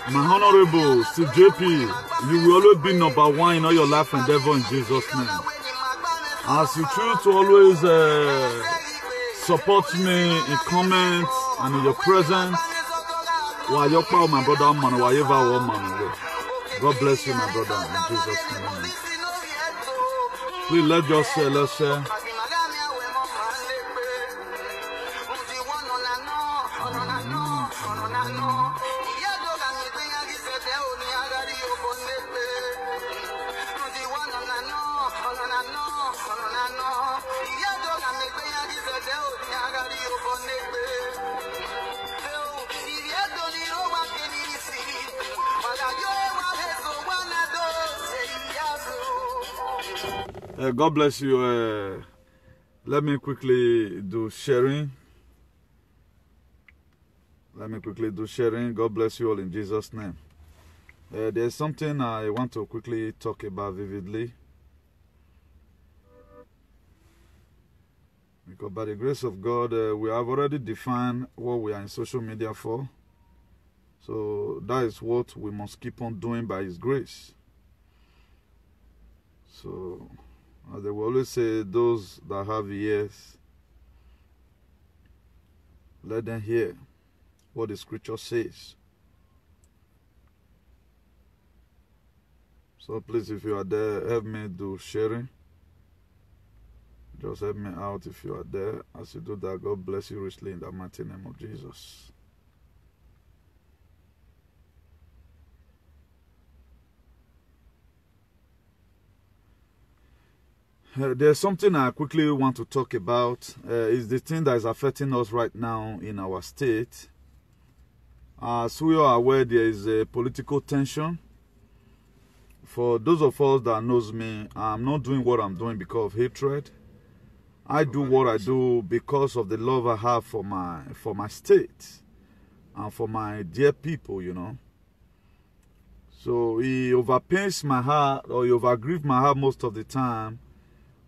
My honorable Steve JP, you will always be #1 in all your life endeavor in Jesus' name. As you choose to always support me in comments and in your presence, while your power, my brother, man, whatever man, God bless you, my brother, in Jesus' name. Please let's share. God bless you. Let me quickly do sharing. God bless you all in Jesus' name. There's something I want to quickly talk about vividly. Because by the grace of God, we have already defined what we are in social media for. So that is what we must keep on doing by His grace. So, as they will always say, those that have ears, let them hear what the scripture says. So please, if you are there, help me do sharing. Just help me out if you are there. As you do that, God bless you richly in the mighty name of Jesus. There's something I quickly want to talk about. Is the thing that is affecting us right now in our state. As we are aware, there is a political tension. For those of us that knows me, I'm not doing what I'm doing because of hatred. I do what I do because of the love I have for my state and for my dear people, you know. So it overpains my heart, or it overgrieves my heart most of the time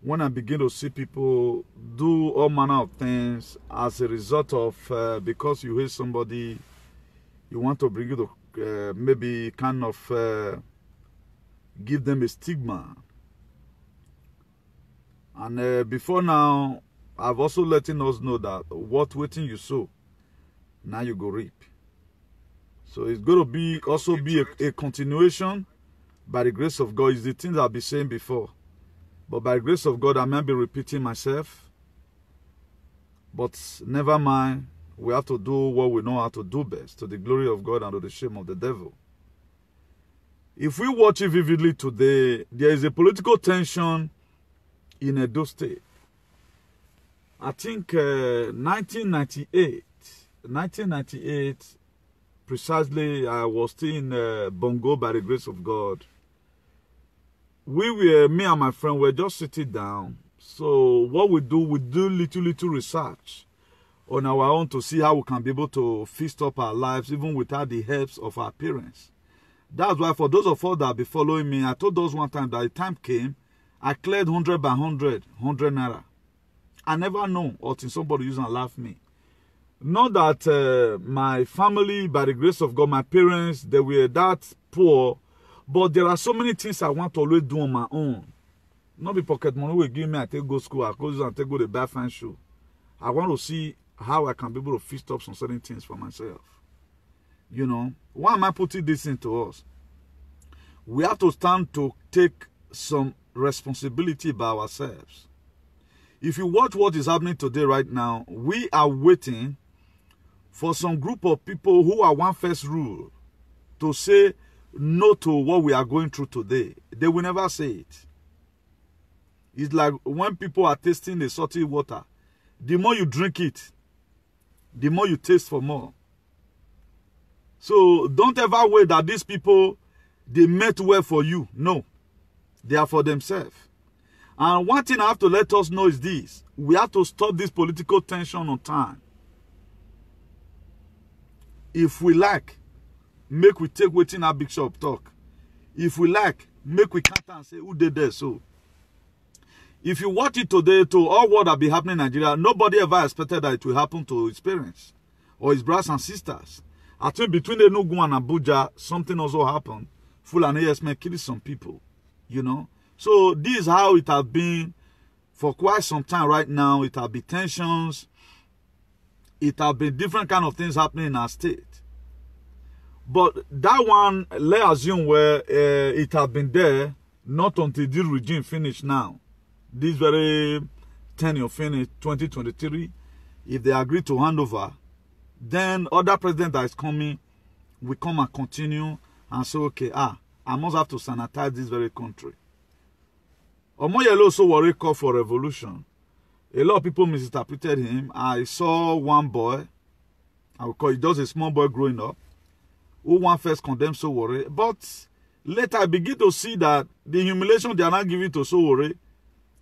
when I begin to see people do all manner of things as a result of because you hate somebody, you want to bring it to maybe kind of give them a stigma. And before now, I've also letting us know that what waiting you sow, now you go reap. So it's going to be also be a continuation by the grace of God. It's the things I'll be saying before. But by the grace of God, I may be repeating myself. But never mind, we have to do what we know how to do best, to the glory of God and to the shame of the devil. If we watch it vividly today, there is a political tension in Edo State. I think 1998, precisely, I was still in Bongo by the grace of God. Me and my friend were just sitting down. So what we do little research on our own to see how we can be able to feast up our lives even without the help of our parents. That's why for those of us that be following me, I told those one time that the time came, I cleared 100 by 100 naira. I never know until somebody used and laugh me. Not that my family, by the grace of God, my parents, they were that poor. But there are so many things I want to always do on my own. Not be pocket money will give me, I take go school, I go and take go to buy fan shoe. I want to see how I can be able to fist up some certain things for myself. You know, why am I putting this into us? We have to stand to take some responsibility by ourselves. If you watch what is happening today right now, we are waiting for some group of people who are one first rule to say no to what we are going through today. They will never say it. It's like when people are tasting the salty water, the more you drink it, the more you taste for more. So don't ever wait that these people, they meant well for you. No, they are for themselves. And one thing I have to let us know is this. We have to stop this political tension on time. If we like, make we take waiting our big shop talk. If we like, make we count and say who did that. So if you watch it today, to all what have been happening in Nigeria, nobody ever expected that it will happen to his parents or his brothers and sisters. I think between Enugu and Abuja, something also happened. Fulani Esme killed some people, you know. So this is how it has been for quite some time right now. It has been tensions. It has been different kind of things happening in our state. But that one, let's assume where it has been there, not until this regime finished now. This very tenure finished, 2023. If they agree to hand over, then other president that is coming will come and continue and say, okay, I must have to sanitize this very country. Omoyele also worried call for revolution. A lot of people misinterpreted him. I saw one boy, I would call it just a small boy growing up, who one first condemned Sowore. But later I begin to see that the humiliation they are not giving to Sowore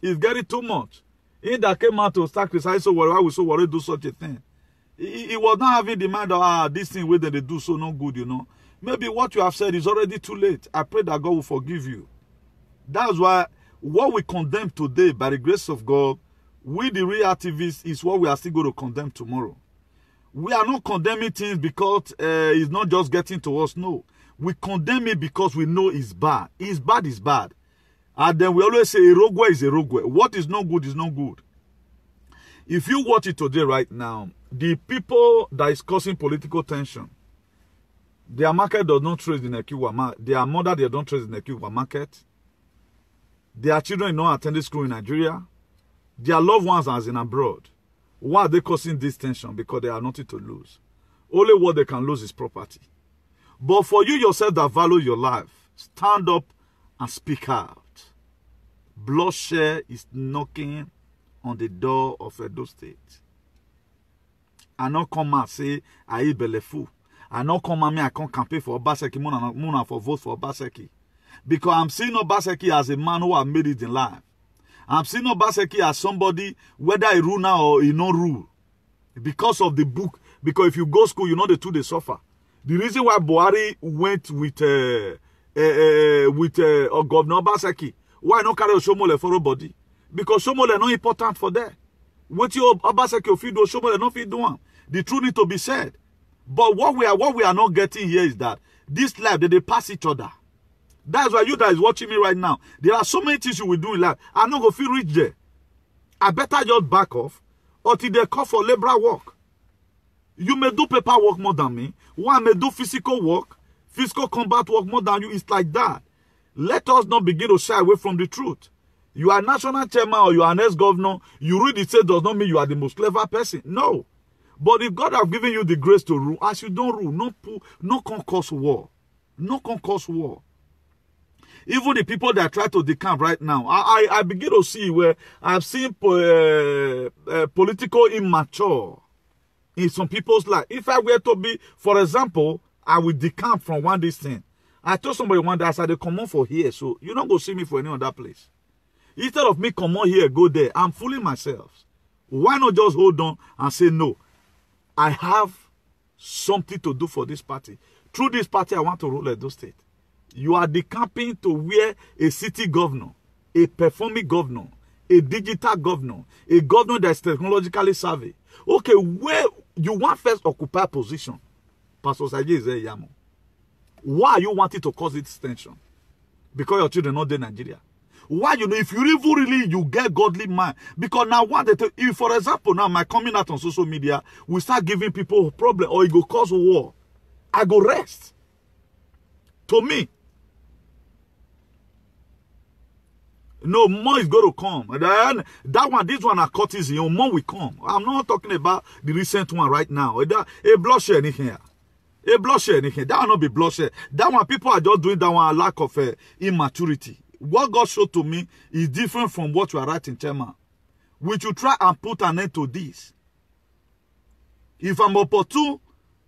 is getting too much. He that came out to start criticizing Sowore, why would Sowore do such a thing? He was not having the mind of, this thing where they do so no good, you know. Maybe what you have said is already too late. I pray that God will forgive you. That's why what we condemn today, by the grace of God, we the real activists, is what we are still going to condemn tomorrow. We are not condemning things because it's not just getting to us. No. We condemn it because we know it's bad. It's bad is bad. And then we always say, Erogwe is Erogwe. What is not good is not good. If you watch it today right now, the people that is causing political tension, their market does not trade in Ekiwa market. Their mother, they don't trade in Ekiwa market. Their children not attending school in Nigeria. Their loved ones are in abroad. Why are they causing this tension? Because they have nothing to lose. Only what they can lose is property. But for you yourself that value your life, stand up and speak out. Bloodshed is knocking on the door of Edo State. I not come and say, I eat belefu. I not come and me, I can't campaign for Obaseki, Muna for vote for Obaseki. Because I'm seeing Obaseki as a man who has made it in life. I'm seeing Obaseki as somebody, whether he rule now or he not rule. Because of the book. Because if you go school, you know the two they suffer. The reason why Buhari went with Governor Obaseki, why not carry Oshomole for everybody? Because Oshomole not important for that. What you Obaseki feed do, Oshomole not feed do one. The truth need to be said. But what we are not getting here is that this life, they pass each other. That's why you guys watching me right now. There are so many things you will do in life. I'm not going to feel rich there. I better just back off until they call for labor work. You may do paperwork more than me. One may do physical work, physical combat work more than you. It's like that. Let us not begin to shy away from the truth. You are national chairman or you are an ex-governor. You read it, say does not mean you are the most clever person. No. But if God has given you the grace to rule, as you don't rule, no cause war. No cause war. Even the people that try to decamp right now, I begin to see where I've seen political immature in some people's life. If I were to be, for example, I will decamp from one this thing. I told somebody one day, I said, they come on for here, so you don't go see me for any other place. Instead of me come on here, go there, I'm fooling myself. Why not just hold on and say, no, I have something to do for this party. Through this party, I want to rule Edo State. You are decamping to where a city governor, a performing governor, a digital governor, a governor that is technologically savvy. Okay, where you want first occupy a position, Pastor Saji is there, Yamo. Why are you wanting to cause this tension? Because your children are not in Nigeria. Why, you know, if you really you get godly mind. Because now what if, for example, now my coming out on social media, we start giving people a problem or it go cause war, I go rest. To me, no, more is going to come. That one, this one are courtesy. More will come. I'm not talking about the recent one right now. A bloodshed in here. A bloodshed in here. That will not be bloodshed. That one, people are just doing that one, a lack of immaturity. What God showed to me is different from what you are writing, Chairman. We should try and put an end to this. If I'm opportune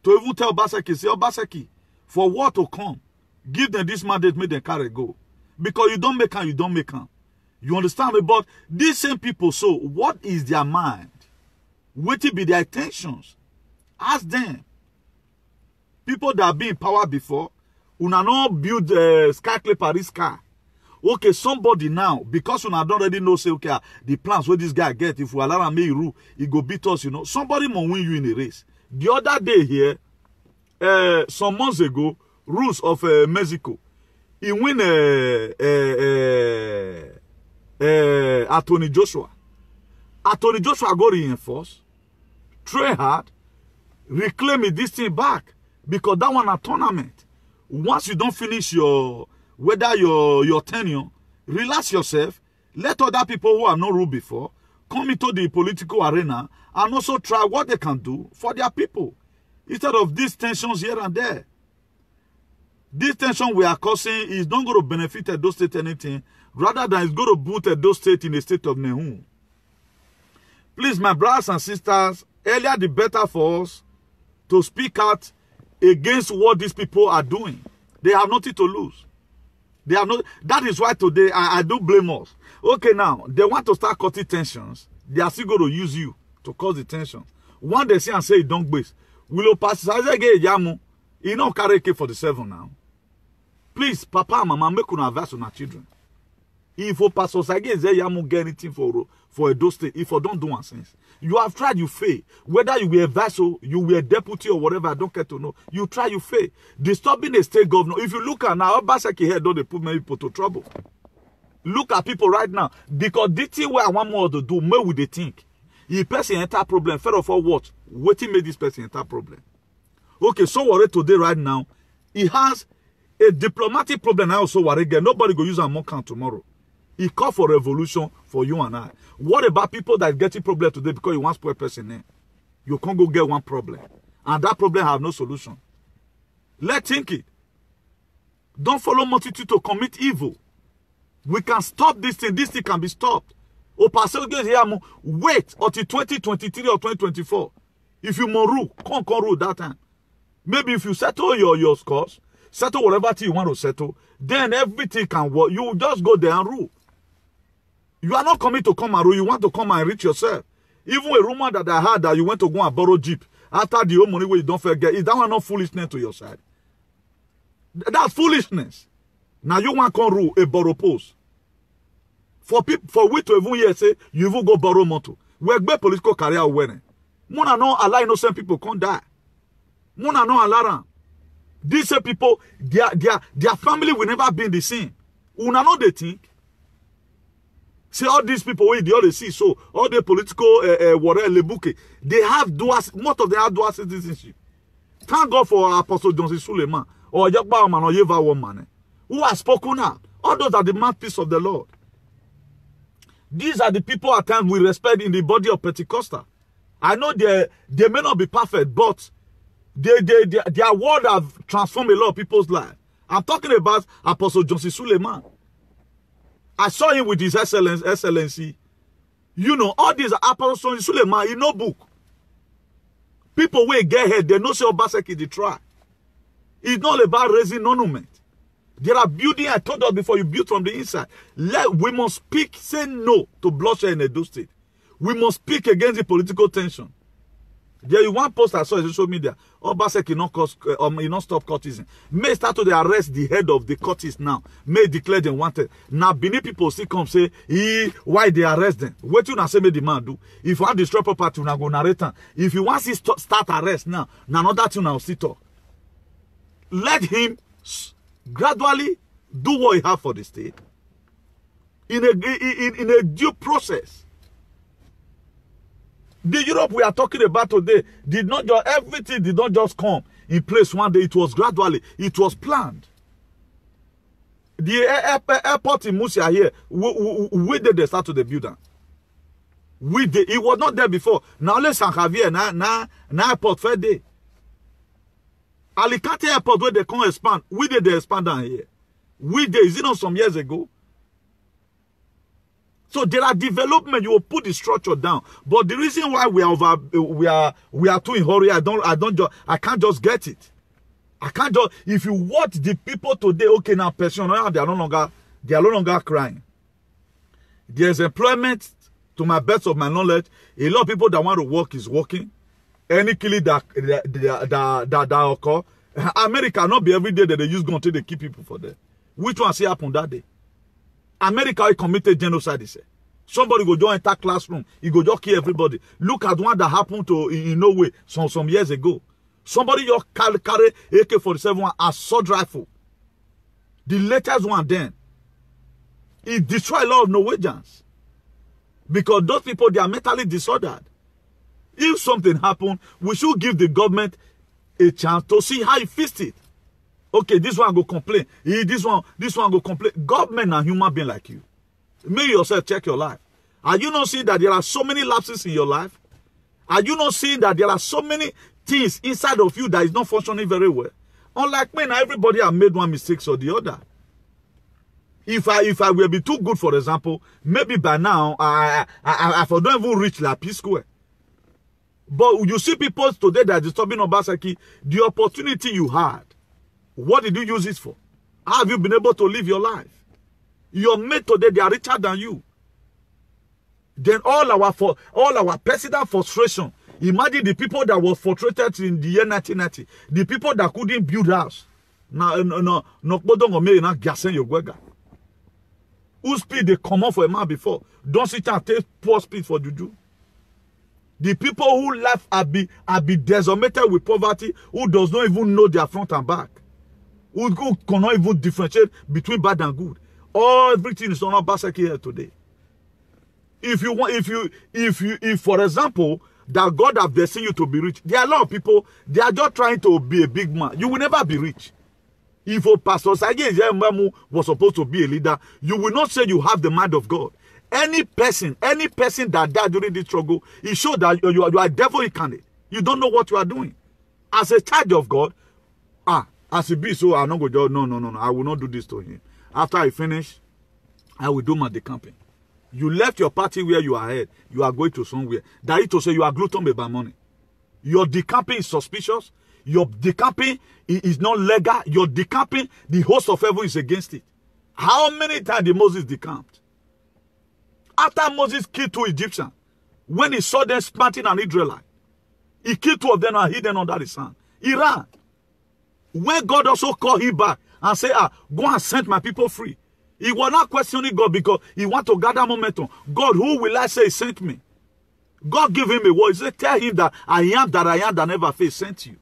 to even tell Obaseki, say, Obaseki, for what to come, give them this mandate, make them carry go. Because you don't make them, you don't make them. You understand me? But these same people, so what is their mind? What will be their intentions? Ask them. People that have been in power before, who not build skyscraper this car. Okay, somebody now, because we don't already know, say, okay, the plans where this guy get, if we allow him to rule, he go beat us, you know. Somebody will win you in a race. The other day here, some months ago, rules of Mexico, he win Anthony Joshua. Anthony Joshua got reinforced, train hard, reclaim this thing back. Because that one a tournament. Once you don't finish your tenure, relax yourself, let other people who have not ruled before come into the political arena and also try what they can do for their people. Instead of these tensions here and there. This tension we are causing is not going to benefit Edo State anything, rather than it's going to put Edo State in a state of Nehum. Please, my brothers and sisters, earlier the better for us to speak out against what these people are doing. They have nothing to lose. They have not. That is why today I do blame us. Okay, now they want to start cutting tensions. They are still going to use you to cause the tension. One they say and say don't base. Willow pass. You know carry AK-47 now. Please, Papa and Mama, make una advice on our children. If you pass us again, say you get anything for Edo State. If you don't do one sense, you have tried, you fail. Whether you were a vessel, you were a deputy or whatever, I don't care to know. You try, you fail. Disturbing a state governor. If you look at now, Obaseki here, don't they put many people to trouble. Look at people right now. Because this thing where I want more to do, more would they think. If person enter problem, first of all, what? Waiting made this person enter problem. Okay, so worry today, right now, he has a diplomatic problem. I also worry again. Nobody go use a mock count tomorrow. He called for revolution for you and I. What about people that getting problem today because you want to put a person in? You can't go get one problem. And that problem have no solution. Let's think it. Don't follow multitude to commit evil. We can stop this thing. This thing can be stopped. Wait until 2023 or 2024. If you more rule, can't rule that time. Maybe if you settle your scores, settle whatever thing you want to settle, then everything can work. You just go there and rule. You are not coming to come and rule. You want to come and enrich yourself. Even a rumor that I heard that you went to go and borrow Jeep after the old money where you don't forget, is that one not foolishness to your side? That's foolishness. Now you want to come rule a borrow post. For we to even hear say, you even go borrow motor. We're going political career winning. Mona no allow innocent people can't die. Mona no allow. These people, their family will never be the same. Una know they think. See all these people they always see, so all the political whatever lebuke, they have dual, most of them have dual citizenship. Thank God for Apostle Johnson Suleiman or Yakba Oman or Yeva Woman who has spoken out. All those are the mouthpiece of the Lord. These are the people at times we respect in the body of Pentecostal. I know they may not be perfect, but their word have transformed a lot of people's lives. I'm talking about Apostle Johnson Suleiman. I saw him with his excellency. You know, all these Apostle Suleiman, in no book. People will get ahead, they know say Obaseki the try. It's not about raising monument. There are building, I told us before, you build from the inside. We must speak, say no to bloodshed in Edo State. We must speak against the political tension. There is one post I saw on social media. Obaseki not stop courtesan. May start to arrest the head of the courtist now. May declare them wanted. Now Benin people still come say, why they arrest them? What you not say me the man do? If you want to destroy property, you go narrate. If you want to start arrest now another thing now still talk. Let him gradually do what he have for the state. in a due process. The Europe we are talking about today everything did not just come in place one day. It was gradually. It was planned. The airport in Musia here, we did they start to the building. It was not there before. Now let's San Javier, now airport fair day. Alicante airport where they can't expand. We did the expand down here. Is it not some years ago? So there are development. You will put the structure down. But the reason why we are too in hurry, I can't just get it. I can't just, if you watch the people today, okay, now pension, they are no longer crying. There's employment, to my best of my knowledge. A lot of people that want to work is working. Any killing that occur. America not be every day that they use gun to they keep people for there. Which one see happen that day? America committed genocide. Somebody go join enter classroom. He go just kill everybody. Look at one that happened to in Norway some years ago. Somebody just carry AK-47 assault rifle. The latest one then. It destroyed a lot of Norwegians. Because those people, they are mentally disordered. If something happened, we should give the government a chance to see how he fixed it. Okay, this one go complain. This one go complain. Government are human being like you. Make yourself check your life. Are you not seeing that there are so many lapses in your life? Are you not seeing that there are so many things inside of you that is not functioning very well? Unlike me, everybody have made one mistake or the other. If I will be too good, for example, maybe by now I don't even reach La Peace Square. But you see people today that are disturbing Obaseki, the opportunity you had, what did you use it for? How have you been able to live your life? Your mate today, they are richer than you. Then all our personal frustration. Imagine the people that were frustrated in the year 1990. The people that couldn't build house. Who speed they come off for a man before? Don't sit and take poor speed for juju. The people who laugh are be decimated with poverty, who does not even know their front and back, who cannot even differentiate between bad and good. Everything is on our basket here today. If for example, that God have destined you to be rich, there are a lot of people, they are just trying to be a big man. You will never be rich. If a pastor was supposed to be a leader, you will not say you have the mind of God. Any person that died during this struggle, it shows that you are a devil incarnate. You don't know what you are doing. As a child of God, as a be so, I'm not going to, no, I will not do this to him. After I finish, I will do my decamping. You left your party where you are head. You are going to somewhere. That is to say you are glutton about money. Your decamping is suspicious. Your decamping is not legal. Your decamping, the host of heaven is against it. How many times did Moses decamped? After Moses killed 2 Egyptians, when he saw them planting an Israelite, he killed 2 of them and hid them under the sand. He ran. When God also called him back and said, go and set my people free, he was not questioning God because he want to gather momentum. God, who will I say sent me? God gave him a word. He said, tell him that I am that never failed sent you.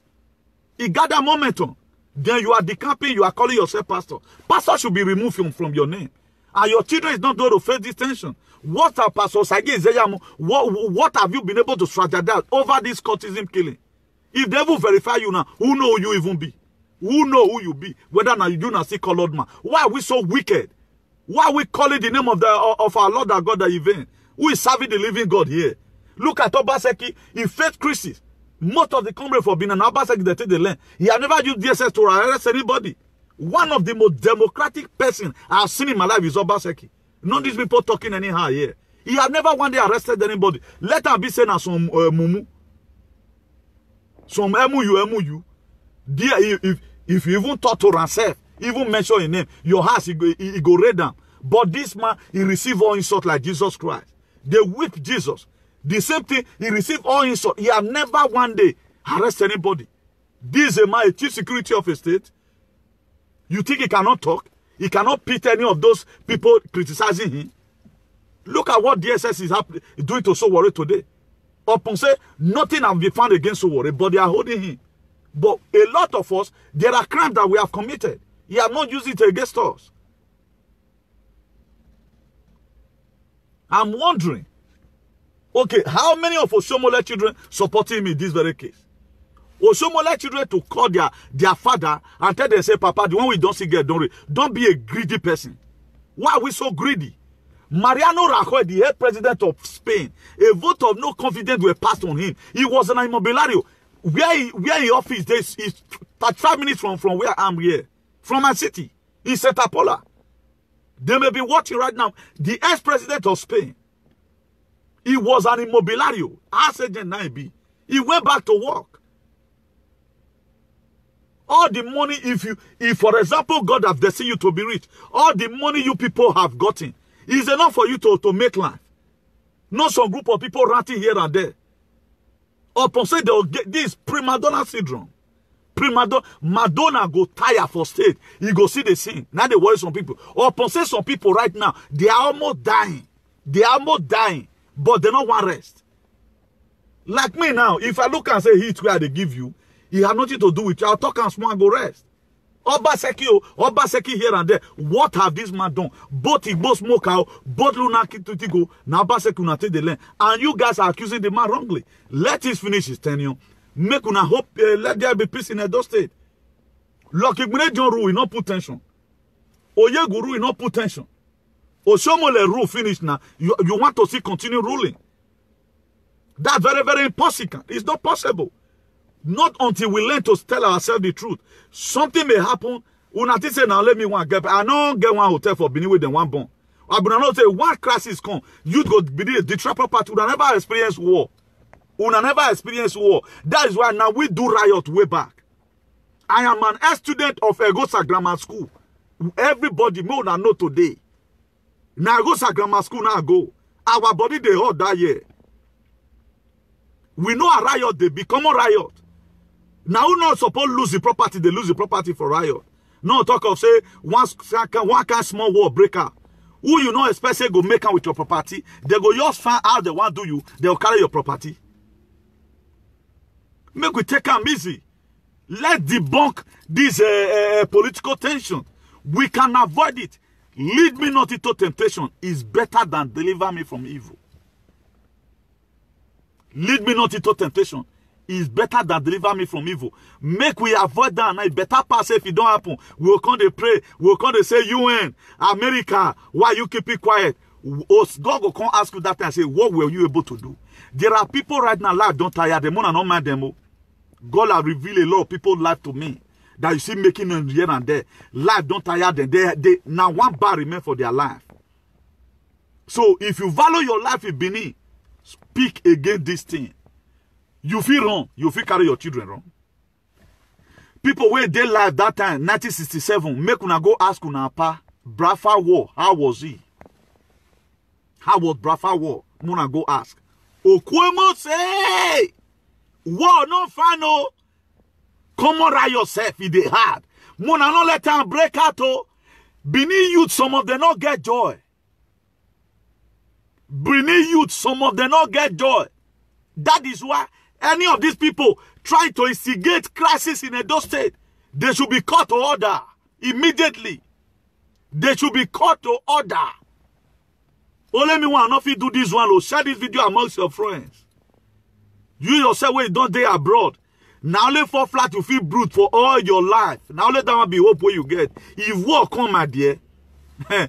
He gathered momentum. Then you are decamping, you are calling yourself pastor. Pastor should be removed from your name. And your children is not going to face this tension. What are Pastor Sagi Zeyamu? What have you been able to strategize over this cultism killing? If they will verify you now, who know who you even be? Who know who you be? Whether now you do not see colored man. Why are we so wicked? Why are we calling the name of our Lord our God that even? Who is serving the living God here? Look at Obaseki. He faced crisis. Most of the comrades for being an Obaseki that take the land. He has never used DSS to arrest anybody. One of the most democratic person I have seen in my life is Obaseki. Not these people talking anyhow here. He has never one day arrested anybody. Let her be saying as some mumu. Some MU. Dear, if you even talk to himself, even mention his name, your house, he go raid them. But this man, he received all insult like Jesus Christ. They whip Jesus. The same thing, he received all insult. He have never one day arrested anybody. This is a man, a chief security of a state. You think he cannot talk? He cannot pit any of those people criticizing him? Look at what DSS is doing to Sowore today. Upon say, nothing has been found against Sowore, but they are holding him. But a lot of us, there are crimes that we have committed. He has not used it against us. I'm wondering, okay, how many of Oshomole children supporting me in this very case? Oshomole children to call their father and tell them, say, Papa, the one we don't see get, don't be a greedy person. Why are we so greedy? Mariano Rajoy, the head president of Spain, a vote of no confidence were passed on him. He was an immobiliario. Where he office is 35 minutes from where I'm here. From my city, in Santa Pola. They may be watching right now. The ex-president of Spain, he was an immobiliario. As agent 9B. He went back to work. All the money, if for example, God have destined you to be rich, all the money you people have gotten is enough for you to make life. Not some group of people ranting here and there. Upon say they'll get this prima donna syndrome. Madonna go tire for state. You go see the scene. Now they worry some people. Upon say some people right now, they are almost dying. They are almost dying. But they don't want rest. Like me now, if I look and say heat where they give you, it has nothing to do with you. I'll talk and small and go rest. Obaseki here and there. What have this man done? Both Igbo smoke out, both Lunaki to go. Now Obaseki una take the land. And you guys are accusing the man wrongly. Let him finish his tenure. Make una hope, let there be peace in Edo State. Lucky John rule, not put tension. Oyegu rule, not put tension. Oshomole rule finish now. You want to see continue ruling. That's very, very impossible. It's not possible. Not until we learn to tell ourselves the truth. Something may happen. Unati say, now let me one get. I don't get one hotel for Benin with them one bomb. I not say one crisis come. You go be the trapper party. Una never experience war. Una never experience war. That is why now we do riot way back. I am an ex-student of Egosa Grammar School. Everybody may not know today. Now Egosa Grammar School now go. Our body they hold that year. We know a riot, they become a riot. Now we not supposed to lose the property, they lose the property for riot. No talk of say one kind small war break out. Who you know especially go make out with your property, they go just find out they want to do you, they'll carry your property. Make we take them easy. Let's debunk this political tension. We can avoid it. Lead me not into temptation is better than deliver me from evil. Lead me not into temptation is better than deliver me from evil. Make we avoid that and it better pass if it don't happen. We'll come to pray. We'll come to say UN, America, why you keep it quiet? God will come ask you that and say, what were you able to do? There are people right now, life don't tire them, and not mind them. God has revealed a lot of people's life to me that you see making them here and there. Life don't tire them. They now one bar remain for their life. So if you value your life in Benin, speak against this thing. You feel wrong. You feel carry your children wrong. People where they live that time, 1967, make una go ask una pa, Biafra War, how was he? How was Biafra War? Muna go ask. Okwemo say, war no final. Come on, right yourself if they hard. Muna no let them break out. Benin youth, some of them not get joy. Benin youth, some of them not get joy. That is why any of these people try to instigate crisis in Edo State, they should be caught to order immediately. They should be caught to order. Only me want not do this one. Or share this video amongst your friends. You yourself when you don't stay abroad. Now only for flat you feel brute for all your life. Now let that one be hope where you get. If war come, my dear. Now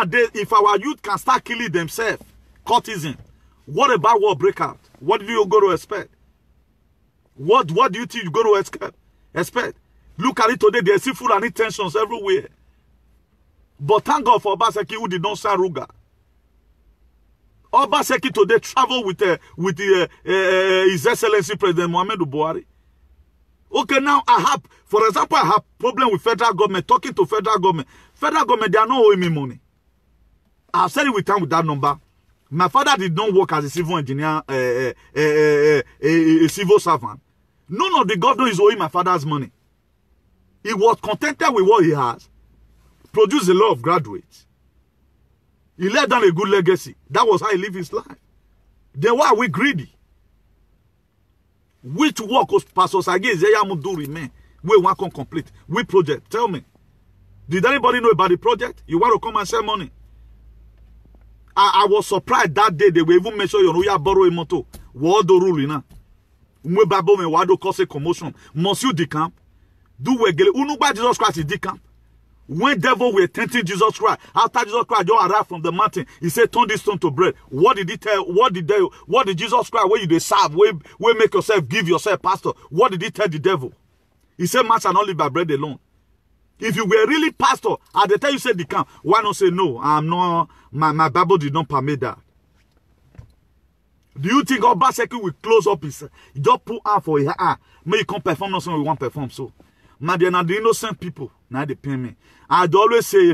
if our youth can start killing themselves, courtesan, what about war breakout? What do you go to expect? What do you think you're going to expect? Look at it today, there's food and tensions everywhere. But thank God for Obaseki who did not sign Ruga. Obaseki today travel with His Excellency President Muhammadu Buhari. Okay, now I have, for example, I have problem with federal government, talking to federal government. Federal government, they are not owing me money. I've said it with time with that number. My father did not work as a civil engineer, a civil servant. None of the governor is owing my father's money. He was contented with what he has. Produced a lot of graduates. He left down a good legacy. That was how he lived his life. Then why are we greedy? Which work was Pastor Sage Zeyamu do remain? We want to complete. Which project? Tell me. Did anybody know about the project? You want to come and sell money? I was surprised that day they were even mention you know borrow a moto. What the rule na? Mwe babo me wado cause commotion. Monsieur Dicamp, do we get Unuba Jesus Christ is Dicamp? When devil were tempting Jesus Christ, after Jesus Christ just arrived from the mountain, he said, turn this stone to bread. What did he tell? What did Jesus Christ, where you they serve, where make yourself, give yourself, pastor? What did he tell the devil? He said, man shall not live by bread alone. If you were really pastor, at the time you said the camp, why not say no? I'm not, my Bible did not permit that. Do you think Obaseki will close up his, just put on for it, may you come perform not something we want perform so. Man, they're not the innocent people. Now they pay me. I'd always say,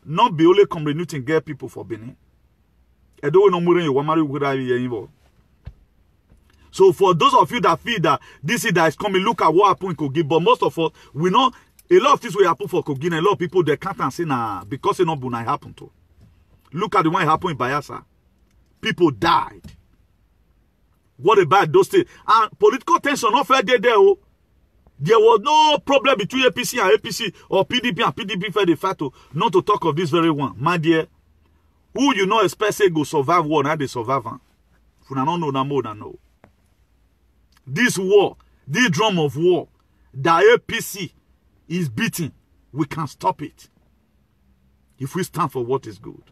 not be only come renewing get people for Benin. I don't know more than you want. So for those of you that feel that this is that is coming, look at what happened in Kogi. But most of us, we know a lot of things will happen for Kogi, and a lot of people they can't say nah because it not gonna happen to. Look at the one that happened in Bayelsa. People died. What about those things? And political tension not fair there. There was no problem between APC and APC or PDP and PDP for the fact not to talk of this very one. My dear, who you know expect say go survive war, now they survive. If you don't know, no more than no. This war, this drum of war, the APC is beating. We can stop it. If we stand for what is good.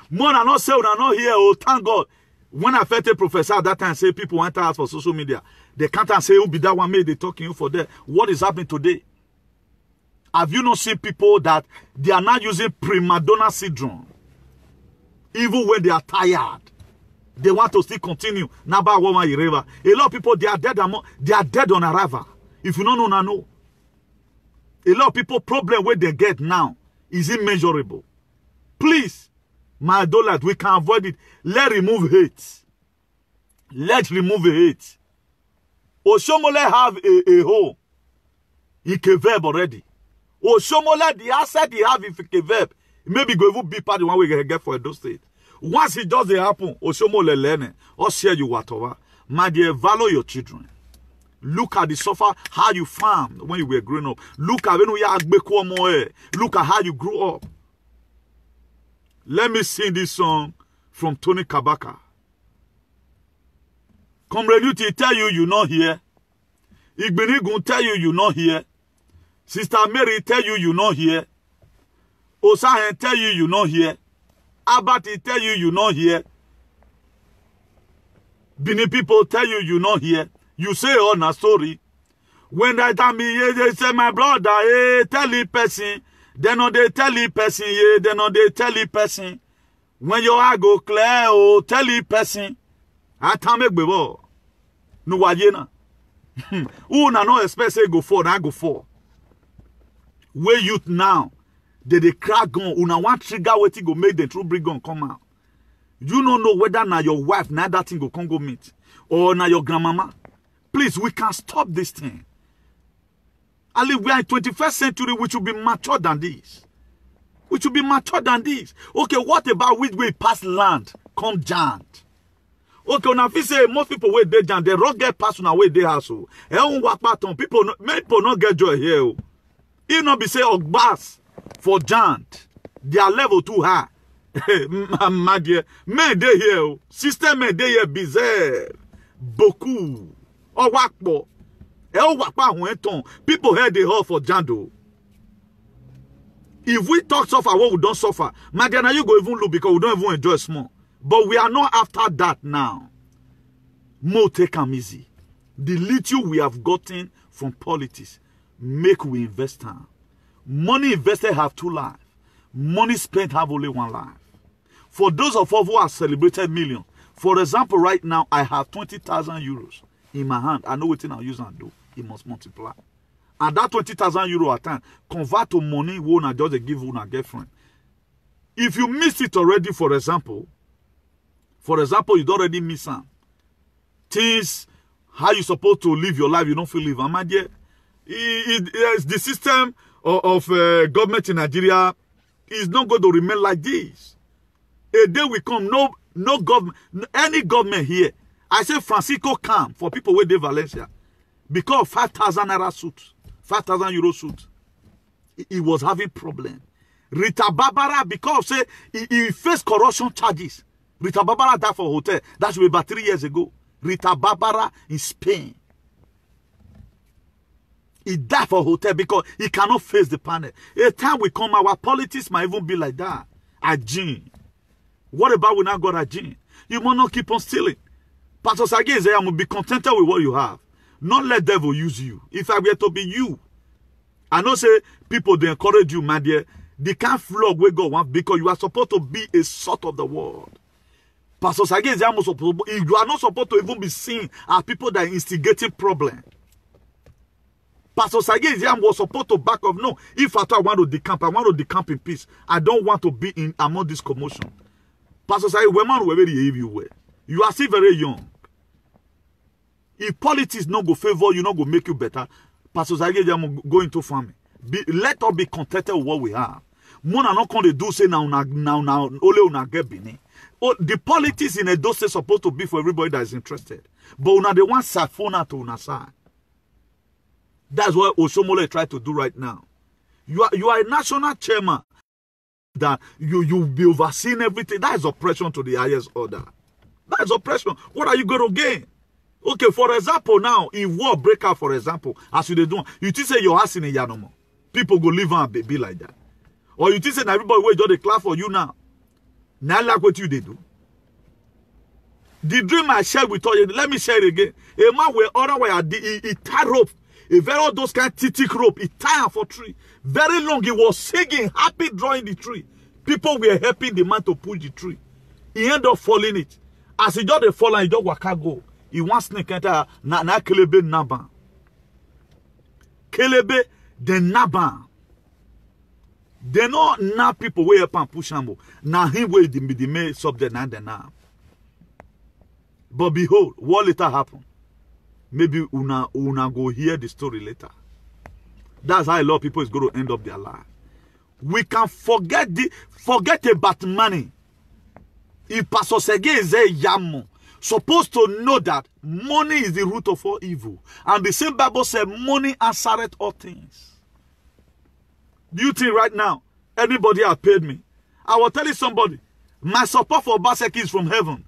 More than not say, we are not here, oh, thank God. When I felt a professor at that time say people enter out for social media, they can't say who be that one made they talking you for that. What is happening today? Have you not seen people that they are not using prima donna syndrome? Even when they are tired, they want to still continue. Naba woman river. A lot of people they are dead on arrival. If you don't know, no. A lot of people problem where they get now is immeasurable. Please. My dollars, we can avoid it. Let's remove hate. Let's remove hate. Oshomole have a hole in Keveb already. Oshomole, the asset he have in Keveb, maybe go even be part of the one we get for Edo State. Once it doesn't happen, Oshomole learn or share you whatever. My dear, value your children. Look at the suffer, how you farmed when you were growing up. Look at when we are look at how you grew up. Let me sing this song from Tony Kabaka. Comrade Uti tell you not here. Igbenigun tell you not here. Sister Mary tell you not here. Osahen tell you not here. Abati tell you not here. Bini people tell you not here. You say on a story. When that time they say my brother, tell the person. Then on they tell the person, yeah, then on they tell the person. When your eye go clear, oh, tell the person. I can't make bebo. No wajena. Who na no expect say go for, na go for. Where youth now, they crack gun, una want trigger what go make the true bring gun come out. You don't know whether na your wife, na that thing go come go meet. Or na your grandmama. Please, we can stop this thing. Ali, we are in 21st century, we should be mature than this. We should be mature than this. Okay, what about which way past land come giant? Okay, now if you say most people wait they giant, they rock get past on way they have so. People not get joy here. If not be say Ogbas for giant, they are level too high. My dear, men they here, system men they here bizarre, beaucoup, or wakbo. People heard the hall for Jando. If we talk suffer, what we don't suffer, Madiana, you go even look because we don't even enjoy small. But we are not after that now. More take them easy. The little we have gotten from politics, make we invest time. Money invested have two lives. Money spent have only one life. For those of us who have celebrated millions, for example, right now, I have 20,000 euros in my hand. I know what I'll use and do. It must multiply. And that 20,000 euro at time convert to money won't just give one a girlfriend. If you missed it already, for example, you don't already miss some things, how you supposed to live your life, you don't feel live. And my dear, the system of government in Nigeria is not going to remain like this. A day will come, no government, any government here. I say Francisco Cam for people with the Valencia. Because of 5,000 naira suit, 5,000 euro suit, he was having problem. Rita Barbara, because say he faced corruption charges. Rita Barbara died for a hotel. That should be about 3 years ago. Rita Barbara in Spain. He died for a hotel because he cannot face the panel. A time will come, our politics might even be like that. Ajin. What about we now got Ajin? You must not keep on stealing. Pastor Sagi is there, I will be contented with what you have. Not let devil use you. If I were to be you, I know say people they encourage you, my dear. They can't flog where God wants because you are supposed to be a sort of the world. Pastor Sagi is there, you are not supposed to even be seen as people that are instigating problems. Pastor Sagi was supposed to back up. No, if I want to decamp, I want to decamp in peace. I don't want to be in among this commotion. Pastor Sagi, women were very you were. You are still very young. If politics not go favor you, not go make you better. Pastor Sagi go into farming. Let us be contented with what we have. Mona not going to do say now only una get bini. Oh, the politics in a dose is supposed to be for everybody that is interested. But una the one safona to una side. That's what Osomole try to do right now. You are a national chairman that you'll be overseeing everything. That is oppression to the highest order. That is oppression. What are you going to gain? Okay, for example, now, if war break out, for example, as you do, you think say your house in a yanomo. People go live on be like that. Or you think say everybody will just clap for you now. Now like what you do. The dream I shared with you, let me share it again. A man will other way he tie rope. A very those kind of thick rope, he tied for tree. Very long, he was singing, happy drawing the tree. People were helping the man to push the tree. He ended up falling it. As he just fall and he just waka go. He wants snake enter na kelebe naban. Kelebe the naban. They know now people way up and push him. Now he will the main subject and the now. But behold, what later happened? Maybe una go hear the story later. That's how a lot of people is going to end up their life. We can forget about money. If Pastor Sege is a yamo, supposed to know that money is the root of all evil. And the same Bible said, money answereth all things. Do you think right now, anybody has paid me? I will tell you somebody, my support for Obaseki is from heaven.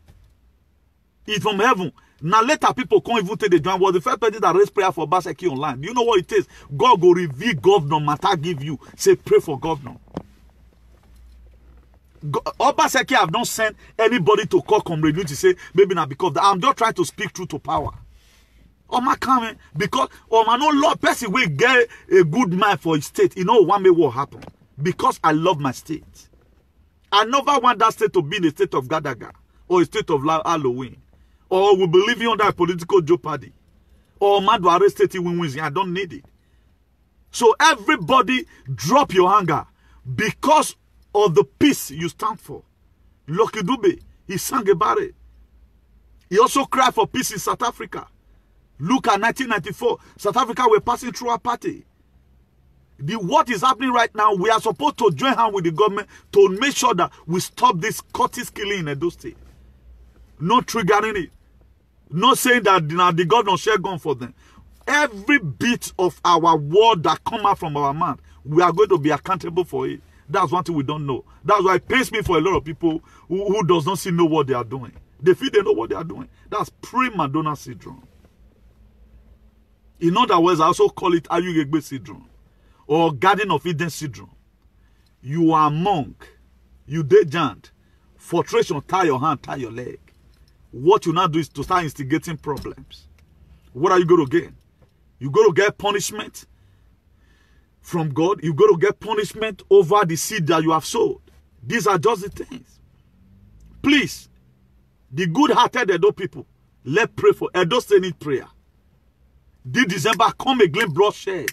It's from heaven. Now later people can't even take the joint. Was the first person that raised prayer for Obaseki online. Do you know what it is? God will reveal governor matter give you. Say pray for governor. Obaseki have not sent anybody to call Comrade to say maybe not because I'm just trying to speak truth to power. Oh my coming because my no law person will get a good man for his state. You know one may what happen because I love my state. I never want that state to be in the state of Gadaga or a state of Halloween. Or we believe in that political jeopardy. Or Madware state wins. I don't need it. So everybody drop your anger because of the peace you stand for. Lucky Dube, he sang about it. He also cried for peace in South Africa. Look at 1994. South Africa were passing through a party. What is happening right now, we are supposed to join hands with the government to make sure that we stop this Curtis killing in Edo State. Not triggering it. Not saying that the governor share gun for them. Every bit of our word that come out from our mouth, we are going to be accountable for it. That's one thing we don't know. That's why it pains me for a lot of people who does not see know what they are doing. They feel they know what they are doing. That's prima donna syndrome. In other words, I also call it Ayugegbe syndrome or Garden of Eden syndrome. You are a monk. You dejant. Frustration, tie your hand, tie your leg. What you now do is to start instigating problems. What are you going to get? You're going to get punishment from God. You're going to get punishment over the seed that you have sowed. These are just the things. Please, the good-hearted Edo people, let's pray for Edo State need prayer. This December, come again bloodshed.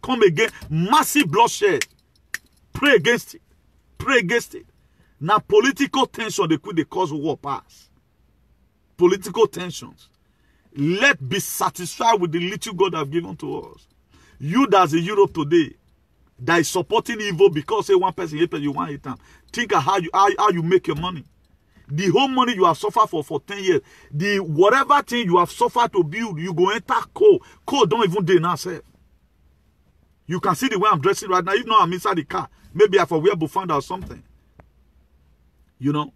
Come again, massive bloodshed. Pray against it. Pray against it. Now, political tension, they could cause war pass. Political tensions. Let's be satisfied with the little God have given to us. You that's in Europe today, that is supporting evil because say one person hate you want hate them. Think of how you make your money. The whole money you have suffered for 10 years, the whatever thing you have suffered to build, you go enter coal. Coal don't even do now, sir. You can see the way I'm dressing right now. If not, I'm inside the car. Maybe I for wear bufanda or something. You know?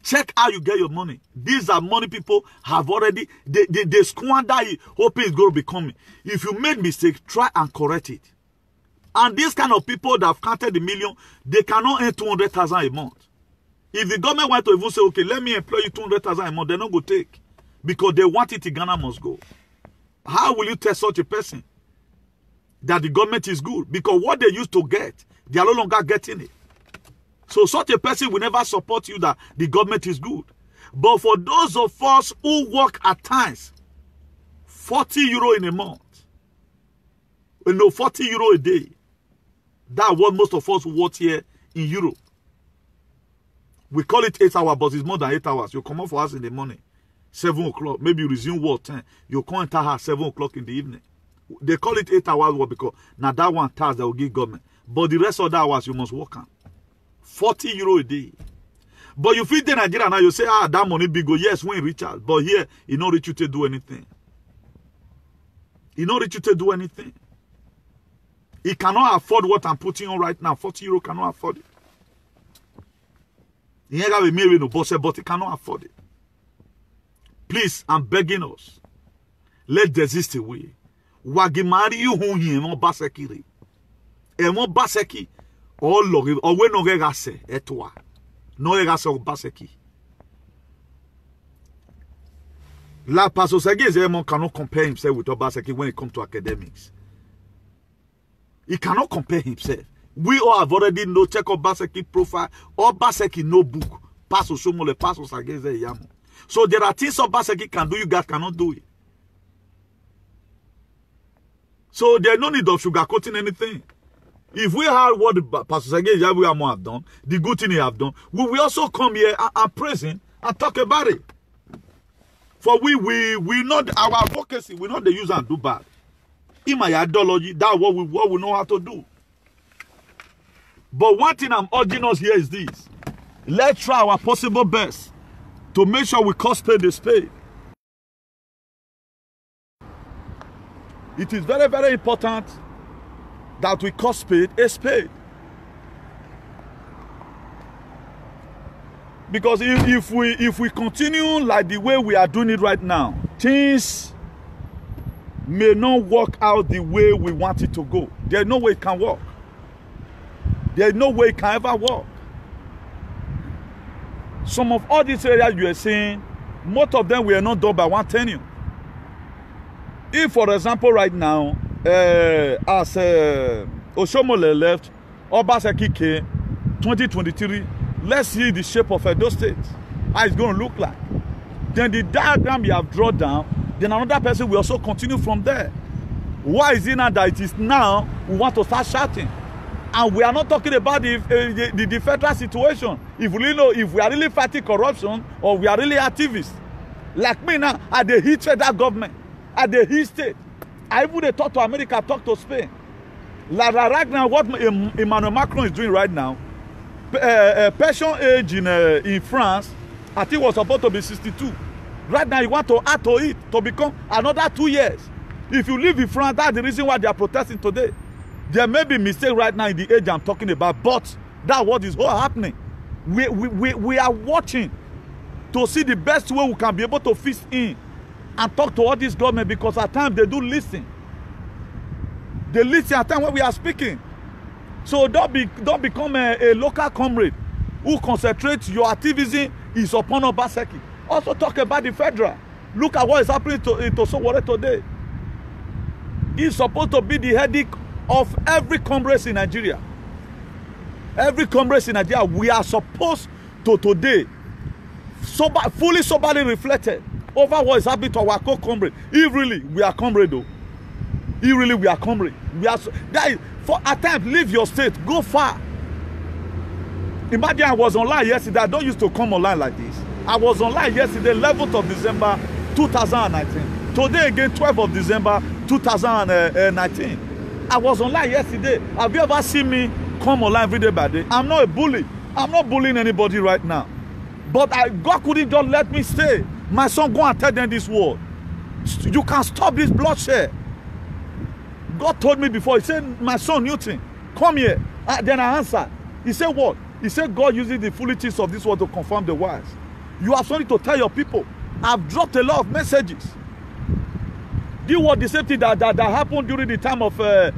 Check how you get your money. These are money people have already, they squander it, hoping it's going to be coming. If you made mistake, try and correct it. And these kind of people that have counted the million, they cannot earn 200,000 a month. If the government want to even say, okay, let me employ you 200,000 a month, they're not going to take. Because they want it, Ghana must go. How will you tell such a person that the government is good? Because what they used to get, they are no longer getting it. So such a person will never support you that the government is good. But for those of us who work at times, 40 euro in a month, 40 euro a day, that's what most of us work here in Europe. We call it 8 hours, but it's more than 8 hours. You come out for us in the morning, 7 o'clock. Maybe you resume work 10. You come enter her 7 o'clock in the evening. They call it 8 hours work because now that one task they will give government. But the rest of the hours you must work on. 40 euro a day. But you feel in Nigeria now, you say, that money big go. Yes, when reach out. But here, it not reach you to do anything. It not reach you to do anything. He cannot afford what I'm putting on right now. 40 euro cannot afford it. He ain't got a million no boss, but he cannot afford it. Please, I'm begging us. Let desist away. Wagimari you who he no basekiri. E mo baseki. Oh Lord, or we no regase etwa. No regase o baseki. La Pastor Sergei Zemon cannot compare himself with Obaseki when it comes to academics. He cannot compare himself. We all have already know, check Obaseki profile. Obaseki no book. Pastor Somole, Pastor Sergei Zeyamo. So there are things Obaseki can do, you guys cannot do it. So there's no need of sugarcoating anything. If we had what Pastor Sergei Zeyamo have done, the good thing he have done, we will also come here and praise him and talk about it. For we not our advocacy, we not the use and do bad. In my ideology, that's what we know how to do. But one thing I'm urging us here is this. Let's try our possible best to make sure we call spade a spade. It is very, very important that we call spade a spade. Because if we continue like the way we are doing it right now, things may not work out the way we want it to go. There's no way it can work. There's no way it can ever work. Some of all these areas you are seeing, most of them were not done by one tenure. If, for example, right now, as Oshomole left, Obaseki came, 2023, let's see the shape of Edo State, how it's going to look like. Then the diagram you have drawn down, then another person will also continue from there. Why is it now that it is now we want to start shouting? And we are not talking about the federal situation. If we know, if we are really fighting corruption or we are really activists, like me now, at the heat federal government, at the heat state, I even talk to America, talk to Spain. Like right now, what Emmanuel Macron is doing right now, pension age in France, I think was supposed to be 62. Right now, you want to add to it to become another 2 years. If you live in France, that's the reason why they are protesting today. There may be mistake right now in the age I'm talking about, but that's what is all happening. We are watching to see the best way we can be able to fix in and talk to all this government, because at times they do listen. They listen at times when we are speaking. So don't become a local comrade who concentrates your activism is upon Obaseki. Also talk about the federal. Look at what is happening to Sowore today. He's supposed to be the headache of every comrade in Nigeria. Every comrade in Nigeria, we are supposed to today fully soberly reflected over what is happening to our co-comrade. If really we are comrade though. If really we are comrade. We are for at times leave your state, go far. Imagine I was online yesterday. I don't used to come online like this. I was online yesterday, 11th of December 2019. Today again, 12th of December 2019. I was online yesterday. Have you ever seen me come online every day by day? I'm not a bully. I'm not bullying anybody right now. But God couldn't just let me stay. My son, go and tell them this word. You can stop this bloodshed. God told me before, he said, my son Newton, come here. Then I answered. He said what? He said God uses the foolishness of this world to confirm the wise. You have something to tell your people. I've dropped a lot of messages. This was the same thing that happened during the time of the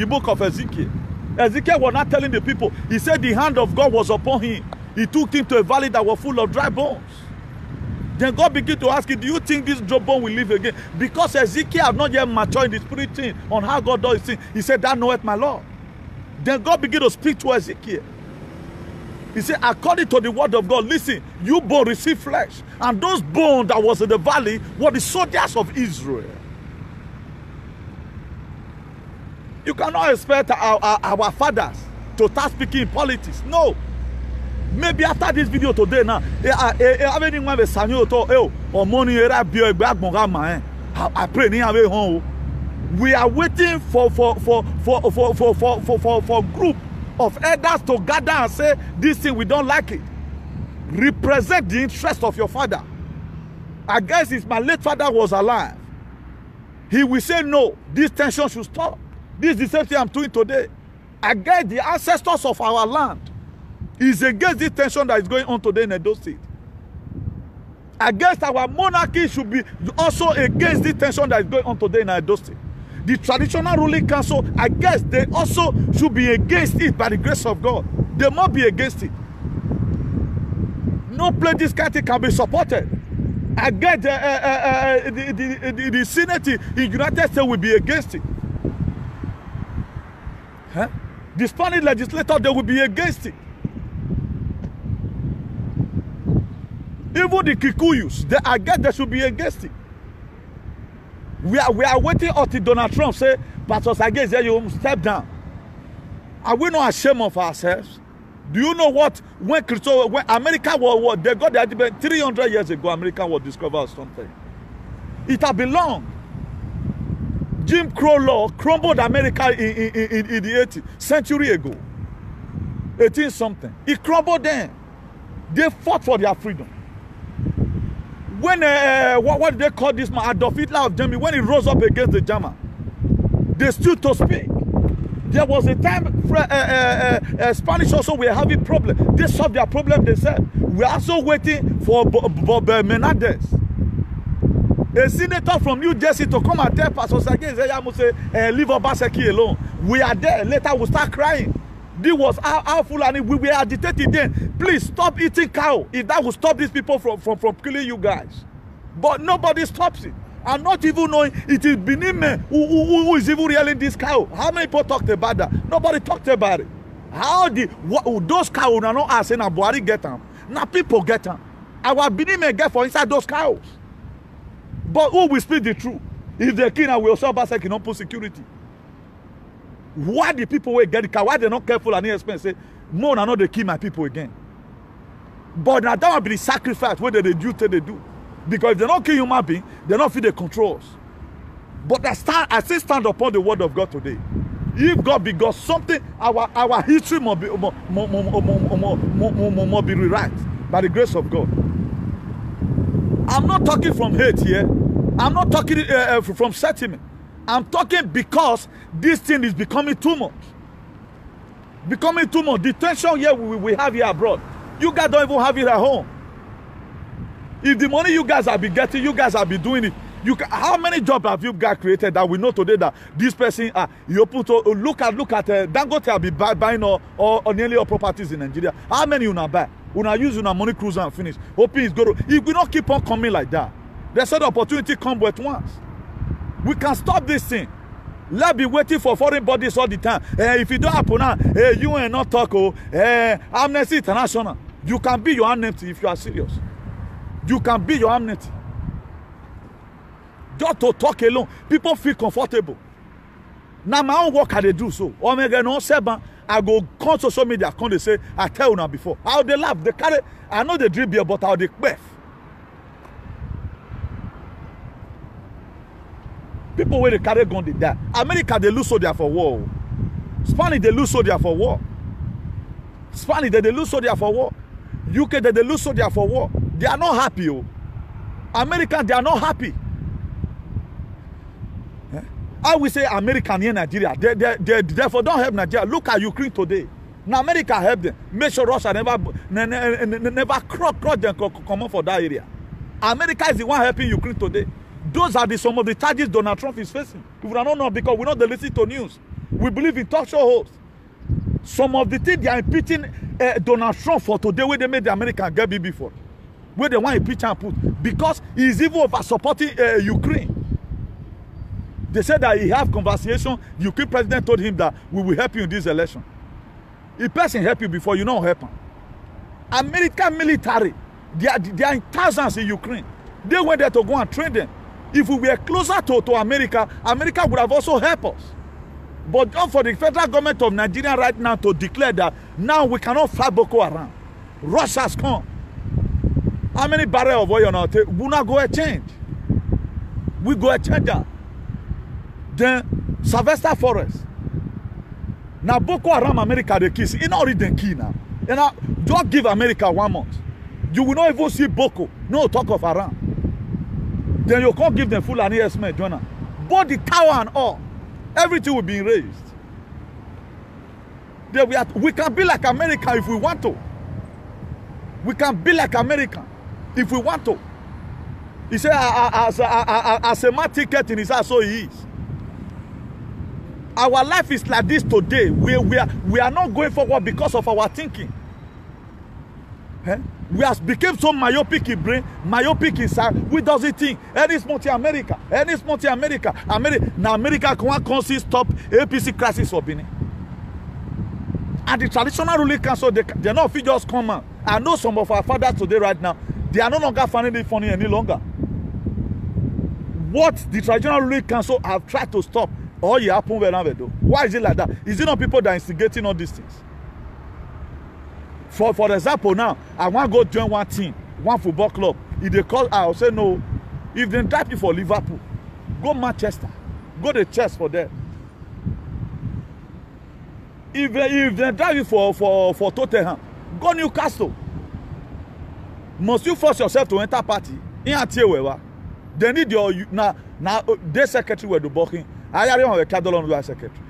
book of Ezekiel. Ezekiel was not telling the people. He said the hand of God was upon him. He took him to a valley that was full of dry bones. Then God began to ask him, do you think this dry bone will live again? Because Ezekiel had not yet matured in the spirit thing on how God does his thing. He said, thou knowest my Lord. Then God began to speak to Ezekiel. He said, according to the word of God, listen, you bones receive flesh. And those bones that was in the valley were the soldiers of Israel. You cannot expect our fathers to start speaking in politics. No. Maybe after this video today now, I pray we are waiting for group of elders to gather and say, this thing, we don't like it. Represent the interest of your father. I guess if my late father was alive, he will say, no, this tension should stop. This is the same thing I'm doing today. I guess the ancestors of our land is against this tension that is going on today in Edo State. I guess our monarchy should be also against this tension that is going on today in Edo State. The traditional ruling council, I guess they also should be against it by the grace of God. They must be against it. No place this country can be supported. I guess the Senate in the United States will be against it. Huh? The Spanish legislature, they will be against it. Even the Kikuyus, I guess they should be against it. We are waiting until Donald Trump say, Pastor Sage, you step down. Are we not ashamed of ourselves? Do you know what? When America was, they got the idea 300 years ago, America was discovered something. It had been long. Jim Crow law crumbled America in the 18th century ago. 18 something. It crumbled then. They fought for their freedom. When what did they call this man? Adolf Hitler of Germany, when he rose up against the German, they stood to speak. There was a time Spanish also were having problems. They solved their problem, they said. We are also waiting for Bob Menendez, a senator from New Jersey, to come and tell Pastor Sage, leave Obaseki alone. We are there. Later we'll start crying. This was our Fulani. We were agitated then. Please stop eating cow. If that will stop these people from killing you guys. But nobody stops it. I'm not even knowing it is Benin men who is even rearing this cow. How many people talked about that? Nobody talked about it. How those cows are not asking Buhari get them. Now people get them. Our Benin men get for inside those cows. But who will speak the truth? If the king will also Obaseki not put security. Why the people will get the car? Why they not careful and expensive? Say, no, I know they kill my people again. But now that will be the sacrifice whether they do they do. Because if they don't kill human being, they don't feel the controls. But I still stand upon the word of God today. If God be God, something our history must be rewrite by the grace of God. I'm not talking from hate here. I'm not talking from sentiment. I'm talking because this thing is becoming too much. Becoming too much. The tension here we have here abroad. You guys don't even have it at home. If the money you guys have been getting, you guys have been doing it. How many jobs have you guys created that we know today that this person, you put look at Dangote have been buying or nearly all properties in Nigeria. How many you now buy? You now use your money cruiser and finish. Hoping it's going to. If we don't keep on coming like that, there's an opportunity come at once. We can stop this thing. Let's be waiting for foreign bodies all the time. If it don't happen now, you ain't not talk. Amnesty International. You can be your amnesty if you are serious. You can be your amnesty. Just to talk alone, people feel comfortable. Now my own work I they do so. Omega no seven. I go on social media. Come they say I tell you now before. How they laugh, they carry. I know they drink beer, but how they quaff. People where they carry gun they die. America they lose soldier for war. Spanish they lose soldier for war. Spanish they lose soldier for war. UK they lose soldier for war. They are not happy. America they are not happy. I will say America near Nigeria. They therefore don't help Nigeria. Look at Ukraine today. Now America help them. Make sure Russia never cross them come for that area. America is the one helping Ukraine today. Those are some of the charges Donald Trump is facing. We don't know because we know they listen to news. We believe in talk show hosts. Some of the things they are impeaching Donald Trump for today, where they made the American get BB for, where they want to impeach and put, because he's even over supporting Ukraine. They said that he have conversation. The Ukraine president told him that we will help you in this election. If person help you before, you don't help him. American military, they are in thousands in Ukraine. They went there to go and train them. If we were closer to America, America would have also helped us. But not for the federal government of Nigeria right now to declare that now we cannot fight Boko Haram. Russia's come. How many barrels of oil now? We not go exchange. We go exchange that. Then Sylvester Forest. Now Boko Haram America the kiss. It's not already the key now. And now just give America 1 month. You will not even see Boko. No talk of Haram. Then you can't give them full and estimate, Jonah. Both the tower and all. Everything will be raised. We can be like America if we want to. We can be like America if we want to. He said, as a man ticket in his house, so he is. Our life is like this today. We are not going forward because of our thinking. Eh? We have become so myopic in brain, myopic inside. We doesn't think. Any smart America. Any smart America. Now America can't see stop APC crisis for Benin. And the traditional ruling council, they're not just come out. I know some of our fathers today right now, they are no longer finding it funny any longer. What the traditional ruling council have tried to stop, all you happen wherever they do. Why is it like that? Is it not people that are instigating all these things? For example, now, I want to go join one team, one football club. If they call, I'll say no. If they drive you for Liverpool, go Manchester. Go to church for them. If they drive you for Tottenham, go Newcastle. Must you force yourself to enter party? They need your now their secretary were the booking. I am a Cadolon secretary.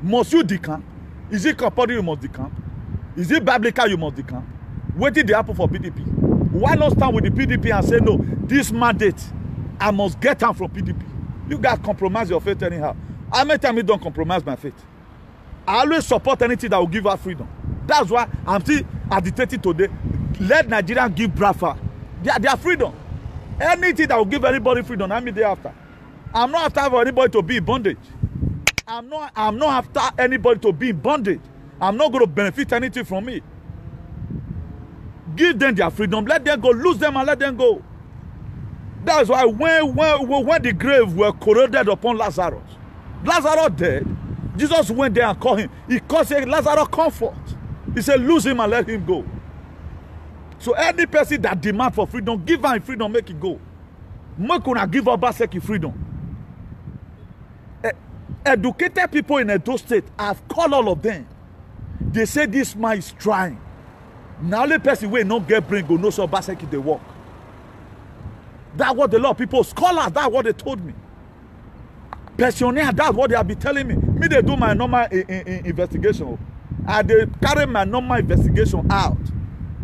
Must you decamp? Is it compulsory you must decamp? Is it biblical you must decamp? What did they happen for PDP? Why not stand with the PDP and say, no, this mandate, I must get out from PDP. You guys compromise your faith anyhow. How many times you don't compromise my faith? I always support anything that will give us freedom. That's why I'm still agitating today. Let Nigeria give Biafra their freedom. Anything that will give anybody freedom, I'm there after. I'm not after anybody to be in bondage. I'm not after anybody to be in bondage. I'm not going to benefit anything from it. Give them their freedom. Let them go. Lose them and let them go. That's why when the grave were corroded upon Lazarus, Lazarus dead, Jesus went there and called him. He called saying, Lazarus, comfort. He said, lose him and let him go. So any person that demand for freedom, give her freedom, make it go. Make una give her back freedom. Educated people in Edo State, I've called all of them. They say this man is trying. Now the person will not get brain go no so baseki they work. That's what a lot of people, scholars, that's what they told me. Pensioner, that's what they have been telling me. Me, they do my normal investigation. And they carry my normal investigation out.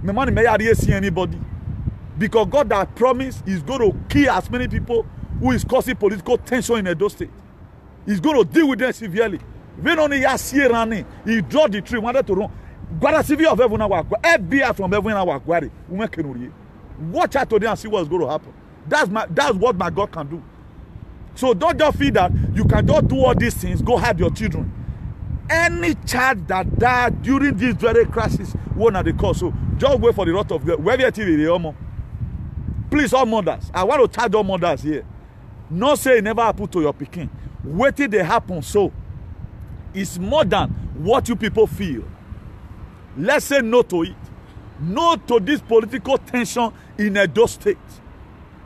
My money may not see anybody. Because God that promised is going to kill as many people who is causing political tension in Edo State. He's going to deal with them severely. When only he running, he draw the tree, wanted to run. God civil of everyone, FBI from everyone. Watch out today and see what's going to happen. That's what my God can do. So don't just feel that you can just do all these things, go hide your children. Any child that died during this very crisis, one at the cause. So just wait for the wrath of God. Wherever TV, please, all mothers, I want to charge all mothers here. Not say it never happened to your pikin. Wait till they happen so. It's more than what you people feel. Let's say no to it. No to this political tension in Edo State.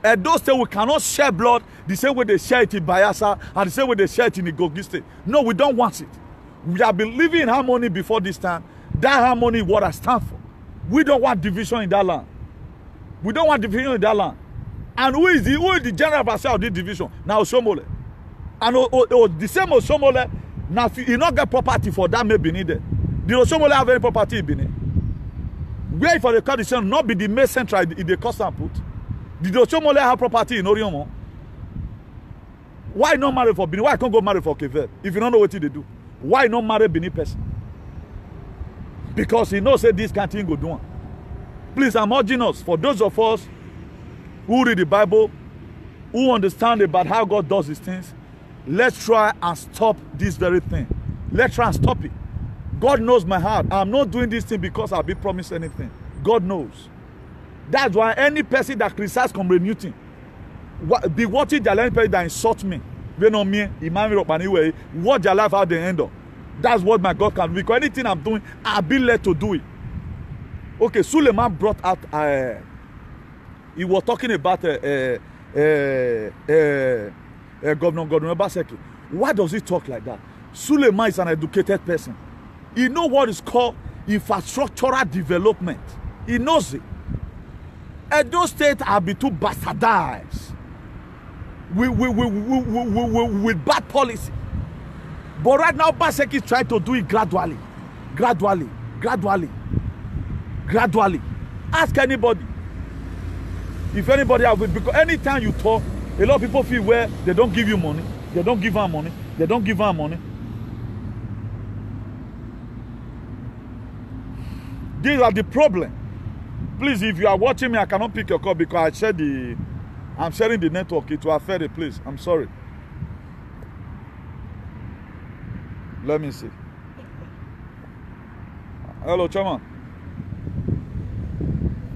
Edo State, we cannot share blood the same way they share it in Bayelsa and the same way they share it in Kogi State. No, we don't want it. We have been living in harmony before this time. That harmony is what I stand for. We don't want division in that land. We don't want division in that land. And who is the general overseer of this division? Now Shomole. And the same Osomole, now if you not get property for that may be needed. The Osomole have any property in Benin? Where for the condition not be the main central in the custom put? Did Osomole have property in Oriomo? Why not marry for Benin? Why can't go marry for Quebec? If you don't know what they do, why not marry Benin person? Because he knows that this kind of thing go do. Please, I'm urging us, for those of us who read the Bible, who understand about how God does these things, let's try and stop this very thing. Let's try and stop it. God knows my heart. I'm not doing this thing because I'll be promised anything. God knows. That's why any person that criticizes Comrade Newton, be watching their life that insult me. They know me, anyway, watch their life how they end up. That's what my God can do. Because anything I'm doing, I'll be led to do it. Okay, Suleiman brought out, he was talking about Governor Obaseki. Why does he talk like that? Suleiman is an educated person. He knows what is called infrastructural development. He knows it. Edo State have been too bastardized with bad policy. But right now, Obaseki is trying to do it gradually. Gradually. Ask anybody. If anybody have it, because anytime you talk, a lot of people feel where they don't give you money, they don't give her money, they don't give her money. These are the problem. Please, if you are watching me, I cannot pick your call because I'm sharing the network. It will affect the place. I'm sorry. Let me see. Hello, Chairman.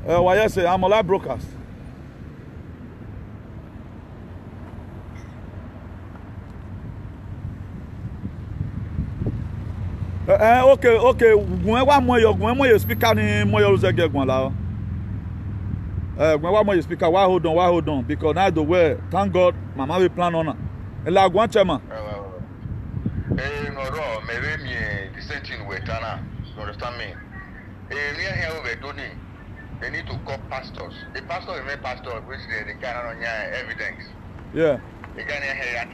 Why I say I'm a live broadcast. Okay. When you speaker ni moyo uzege gwan la. When you speaker, why hold on? Because now the way, thank God, Mama will plan on her. La gwan Chairman. No, maybe me dissenting with Tana. You understand me? Near here we're doing. They need to call pastors. The pastor is a pastor, which they cannot evidence. Yeah. They can't hear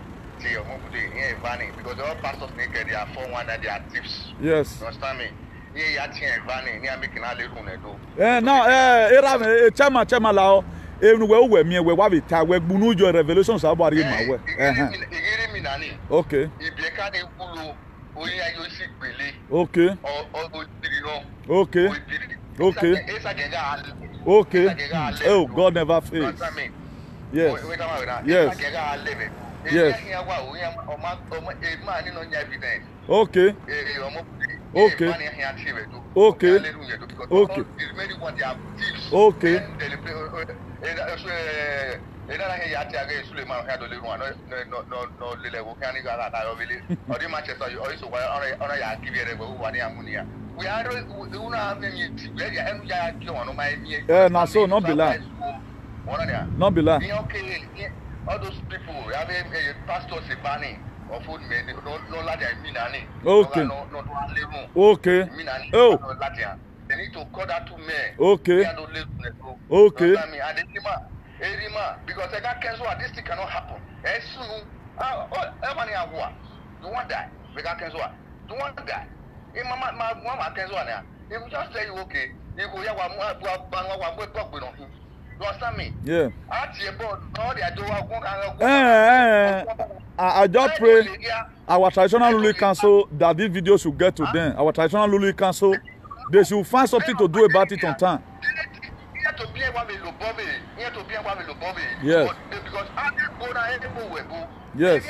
because all pastors naked, they are 4-1 and they are thieves. Yes. You understand me? Chairman lao. We bunu your revelations about him. Okay. Okay. Oh, God never fails. Yes. Yes. Yes. Okay. Now so not be lie. Not be lie. All those people having pastors banning of food men, no ladia minani. Okay. Okay. Oh. They need to call that to me. Okay. Okay. Because I got cancel this thing cannot happen. As soon you want that? We got cancel. You want that? In my mama cancel now. If we just say okay, you go ya one you understand me? Yeah. I just pray our traditional ruling council that this video should get to them. Our traditional ruling council, they should find something to do about it on time. Yes. Yes.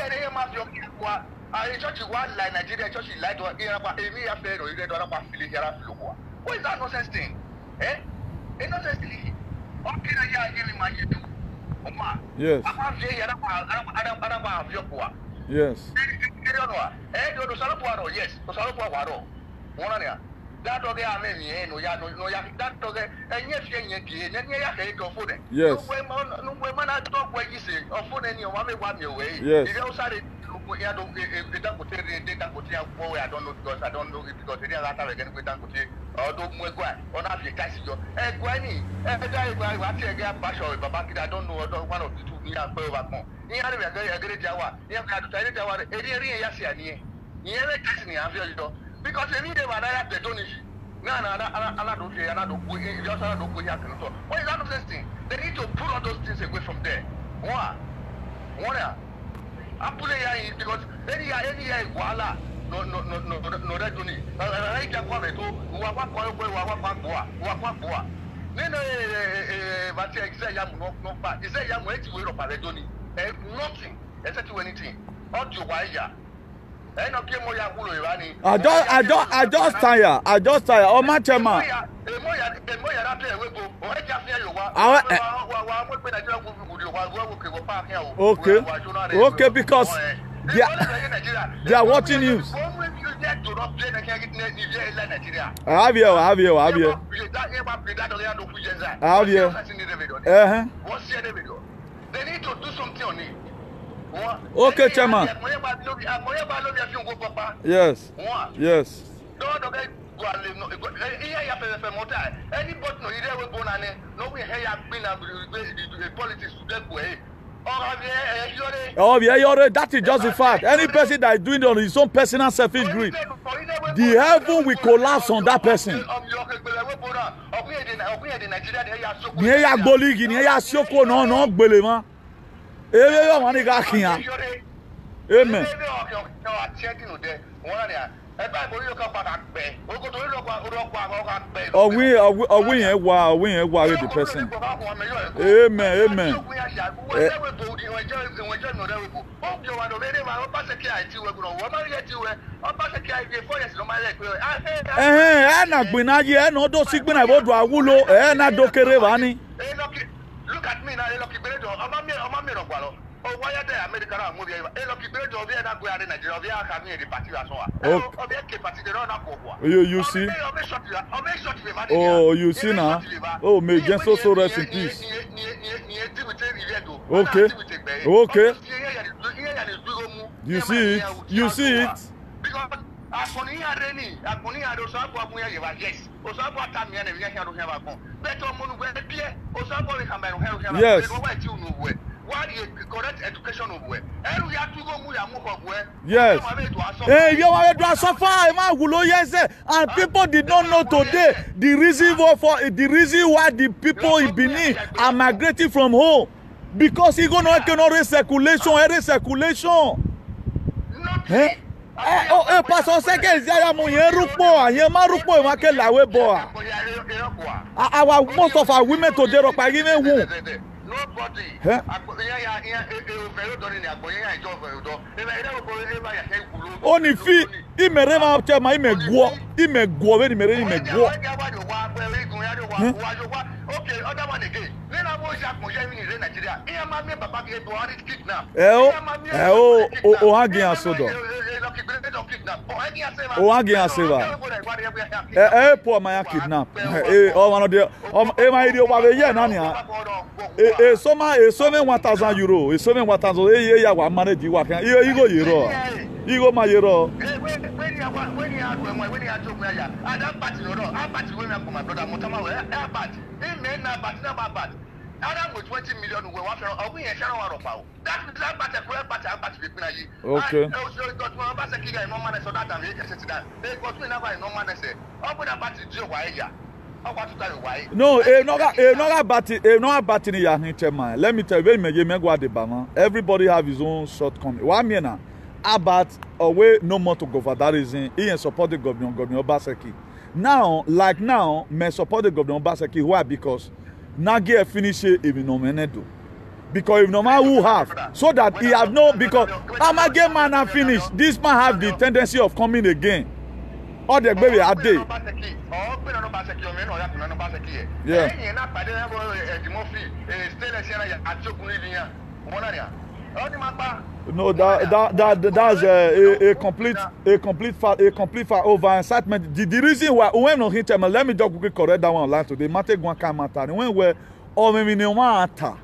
What is that nonsense thing? A nonsense thing. Yes. Yes. That dog I mean, no, that dog, and yes, yes. No women I talk where you say, or phone any one way. Yes. You also I don't know because I don't know it because they are not again with Dangote Although Mwegwa, on a few taxi, Guani, what you get partial, Babaki, I don't know one of the two near Pervacon. He had a great Jawa, he had to tell it about a area Yasiani. He never taxed me, I feel you because they need what I have the donation. No, I don't say, I don't go here. What is that of thing? They need to pull all those things away from there. One, I put it because any voila. No, that don't need. I can't want to walk. Then, but say, no, but is a young way to wait up at Donny. Nothing, except to anything. Not to wire. I just tire. Oh, my chairman. Okay, because they are watching news. I have you. They need to do something on it. Okay, chairman. Yes. Yes. Oh, yeah, that is just the fact. Any person that is doing it on his own personal selfish greed, the heaven will collapse on that person. Amen. The person. Amen. Look at me now, oh, why are they American movie? You see? Oh, you see now? Oh, may Jesus so rest in peace. Okay. You see it? You see it? Yes. Correct education of where? Yes. Hey, you are to suffer, and people did not know today the reason why the people in Benin are migrating from home, because he gonna cannot recirculation. Pastor second most of our women today are giving womb. Nobody. Only fee. Okay, other one again. Then I was in Nigeria. Adam with 20 million we want to we and Sharon one of our that part okay also got one back again no man so that am here say that they got me never no man say open that party do why ya how about to tell why no no batting ya chairman. Let me tell you, when me go the bama, everybody have his own shortcoming. Why me na about away no more to go for that reason he and support the governor Obaseki. Now me support the governor Obaseki. Why? Because Nagi finish it if no man do. Because if no man who have, so that he have no, because Amage man have finished, this man have the tendency of coming again. All the baby are day. Yeah. No, that's a complete over incitement. The reason why when no hit them, let me just quickly correct that one line today. Mate gwan ka mata. When we o me ne wa ata.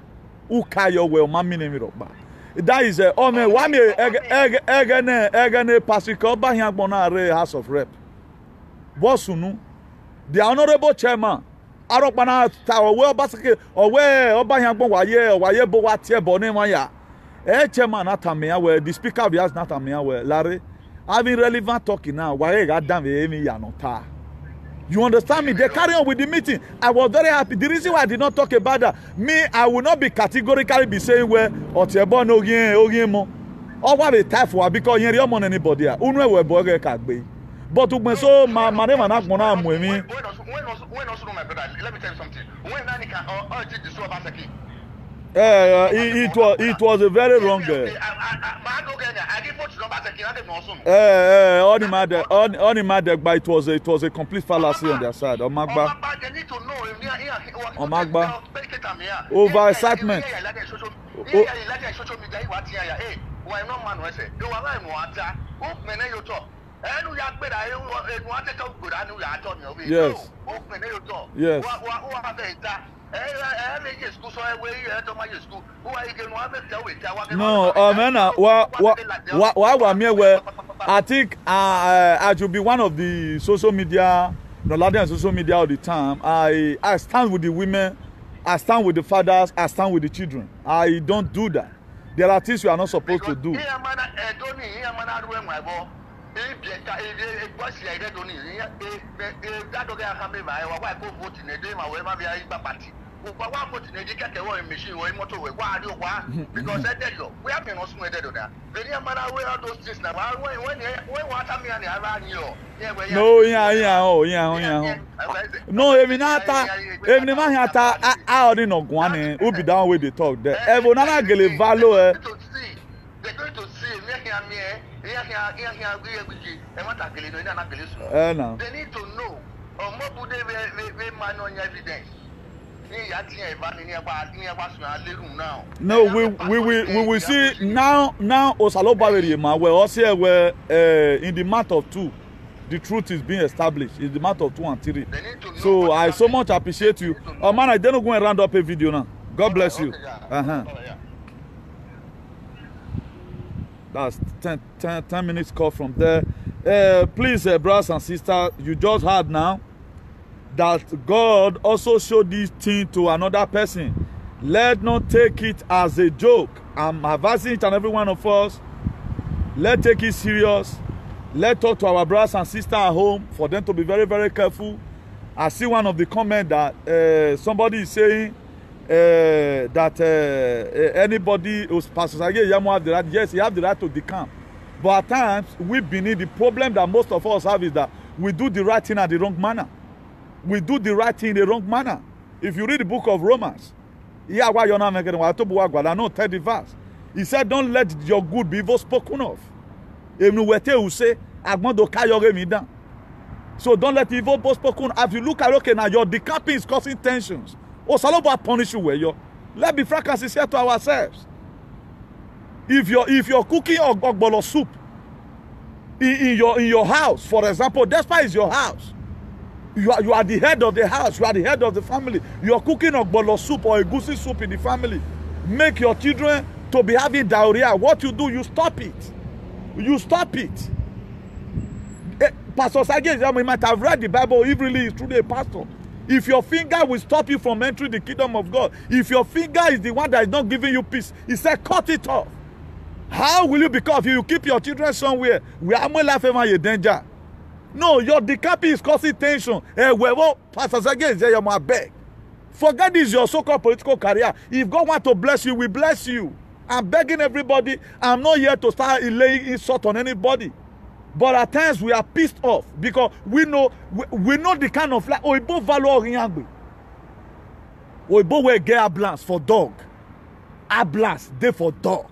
U kayo we o ma mi ne mi roba. That is o me wa me ege ne Patrick Oba hian gbon na re House of Rep. Boss unu the honorable chairman arokpana ta owe obasake owe obayangbon waye bo wa tie bo ni won ya chairman atamia we the speaker of the house atamia we Larry having relevant talking now waye ga dan me ya no ta. You understand me? They carry on with the meeting. I was very happy. The reason why I did not talk about that, I will not be categorically be saying where Otebo no again mo. Or what a type for because you don't want anybody. Unwe we boy kagbe. But when so my name and akmona amwemi. When also my brother, let me tell you something. When Nanika or did the Swabasaki. It was a very wrong. Only matter, but it was a complete fallacy on their side. Omagba. Over excitement. Yes. Yes. No, I think I should be one of the social media, social media all the time. I stand with the women, I stand with the fathers, I stand with the children. I don't do that. There are things you are not supposed to do. No, no, I already know one who be down with the talk there. Everyone gele value. They're going to see me. They need to know. Evidence. No, we will see now. Osaloba we also were in the matter of 2. The truth is being established. It's the matter of 2 and 3. So I so much appreciate you. Oh man, I didn't go and round up a video now. God bless you. That's 10 minutes call from there. Please, brothers and sisters, you just heard now that God also showed this thing to another person. Let not take it as a joke. I'm advising each and every one of us. Let's take it serious. Let's talk to our brothers and sisters at home for them to be very, very careful. I see one of the comments that somebody is saying that anybody who's Pastor Sage Yamu have the right. Yes, he have the right to decamp. But at times, we beneath the problem that most of us have is that we do the right thing at the wrong manner. We do the right thing in the wrong manner. If you read the book of Romans, I know 30 verse. He said, don't let your good be evil spoken of. So don't let evil be spoken. If you look at okay now, your decamping is causing tensions. Saloba punish you where you. Let's be frank and sincere to ourselves. If you're cooking ogbolo soup in your house, for example, despite it's your house, you are the head of the house, you are the head of the family. You are cooking ogbolo soup or a goosey soup in the family. Make your children to be having diarrhea. What you do, you stop it. You stop it. Pastor Sage, you might have read the Bible if really is truly a pastor. If your finger will stop you from entering the kingdom of God, if your finger is the one that is not giving you peace, he said, cut it off. How will you become if you keep your children somewhere where I'm laughing at danger? No, your decamping is causing tension. Pastor Sage is there, you beg. Forget this, your so-called political career. If God wants to bless you, we bless you. I'm begging everybody. I'm not here to start laying insult on anybody. But at times we are pissed off because we know the kind of life. Oibo value oriangbe. Oibo will get ambulance for dog. Ambulance they for dog.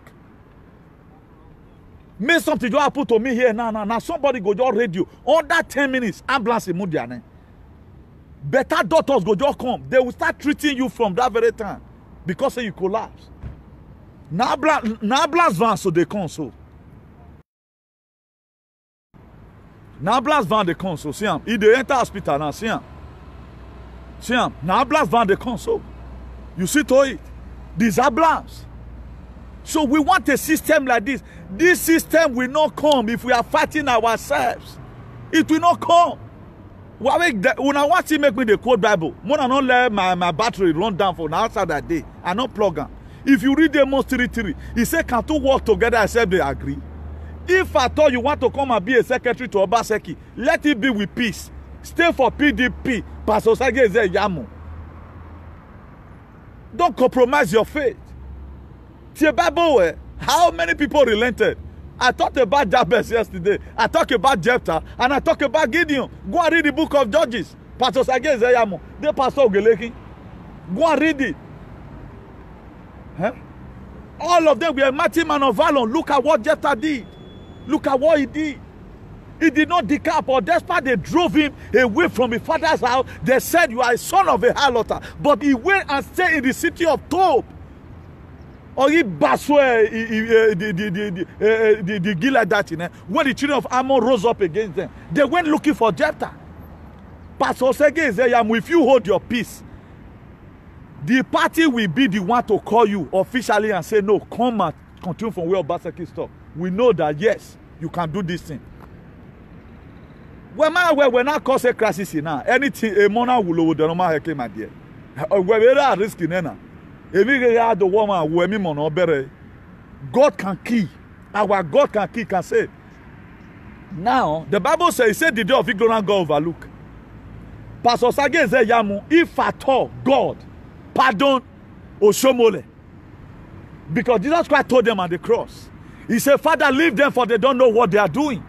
Make something you put to me here now. Somebody go just radio. Under 10 minutes, ambulance immediately. Better doctors go just come. They will start treating you from that very time because you collapse. Now ambulance van so they come so. Now ambulance van they come so. See him. If they enter hospital now, see him. See him. Now ambulance van they come so. You see to it. These ambulance. So we want a system like this. This system will not come if we are fighting ourselves. It will not come. When I want to make me the quote Bible, when I don't let my battery run down for the outside that day, I not plug them. If you read Amos 3:3, he said, can two work together except they agree? If I thought you want to come and be a secretary to Obaseki, let it be with peace. Stay for PDP. Pastor Sage is a yamu. Don't compromise your faith. The Bible, how many people relented? I talked about Jabez yesterday. I talked about Jephthah, and I talked about Gideon. Go and read the book of Judges. Pastor Sage is a yamu. The Pastor Ogeleki. Go and read it. Huh? All of them were mighty men of valor. Look at what Jephthah did. Look at what he did. He did not decap, or despite they drove him away from his father's house, they said, you are a son of a harlot. But he went and stayed in the city of Tob. Or he baswe the Gileadite. When the children of Ammon rose up against them, they went looking for Jephthah. Pastor Sege is there, if you hold your peace, the party will be the one to call you officially and say, no, come and continue from where Obaseki stopped. We know that, yes, you can do this thing. When I cause a crisis now, anything, a monarch will over the normal heke, my dear. We're at risk in Nena. If the woman who me mono bere, God can kill. Our God can kill, can save. Now, the Bible says, it said the day of ignorance God overlook. Pastor Sage said, Yamu, if at all God pardon Oshomole. Because Jesus Christ told them on the cross. He said, Father, leave them, for they don't know what they are doing.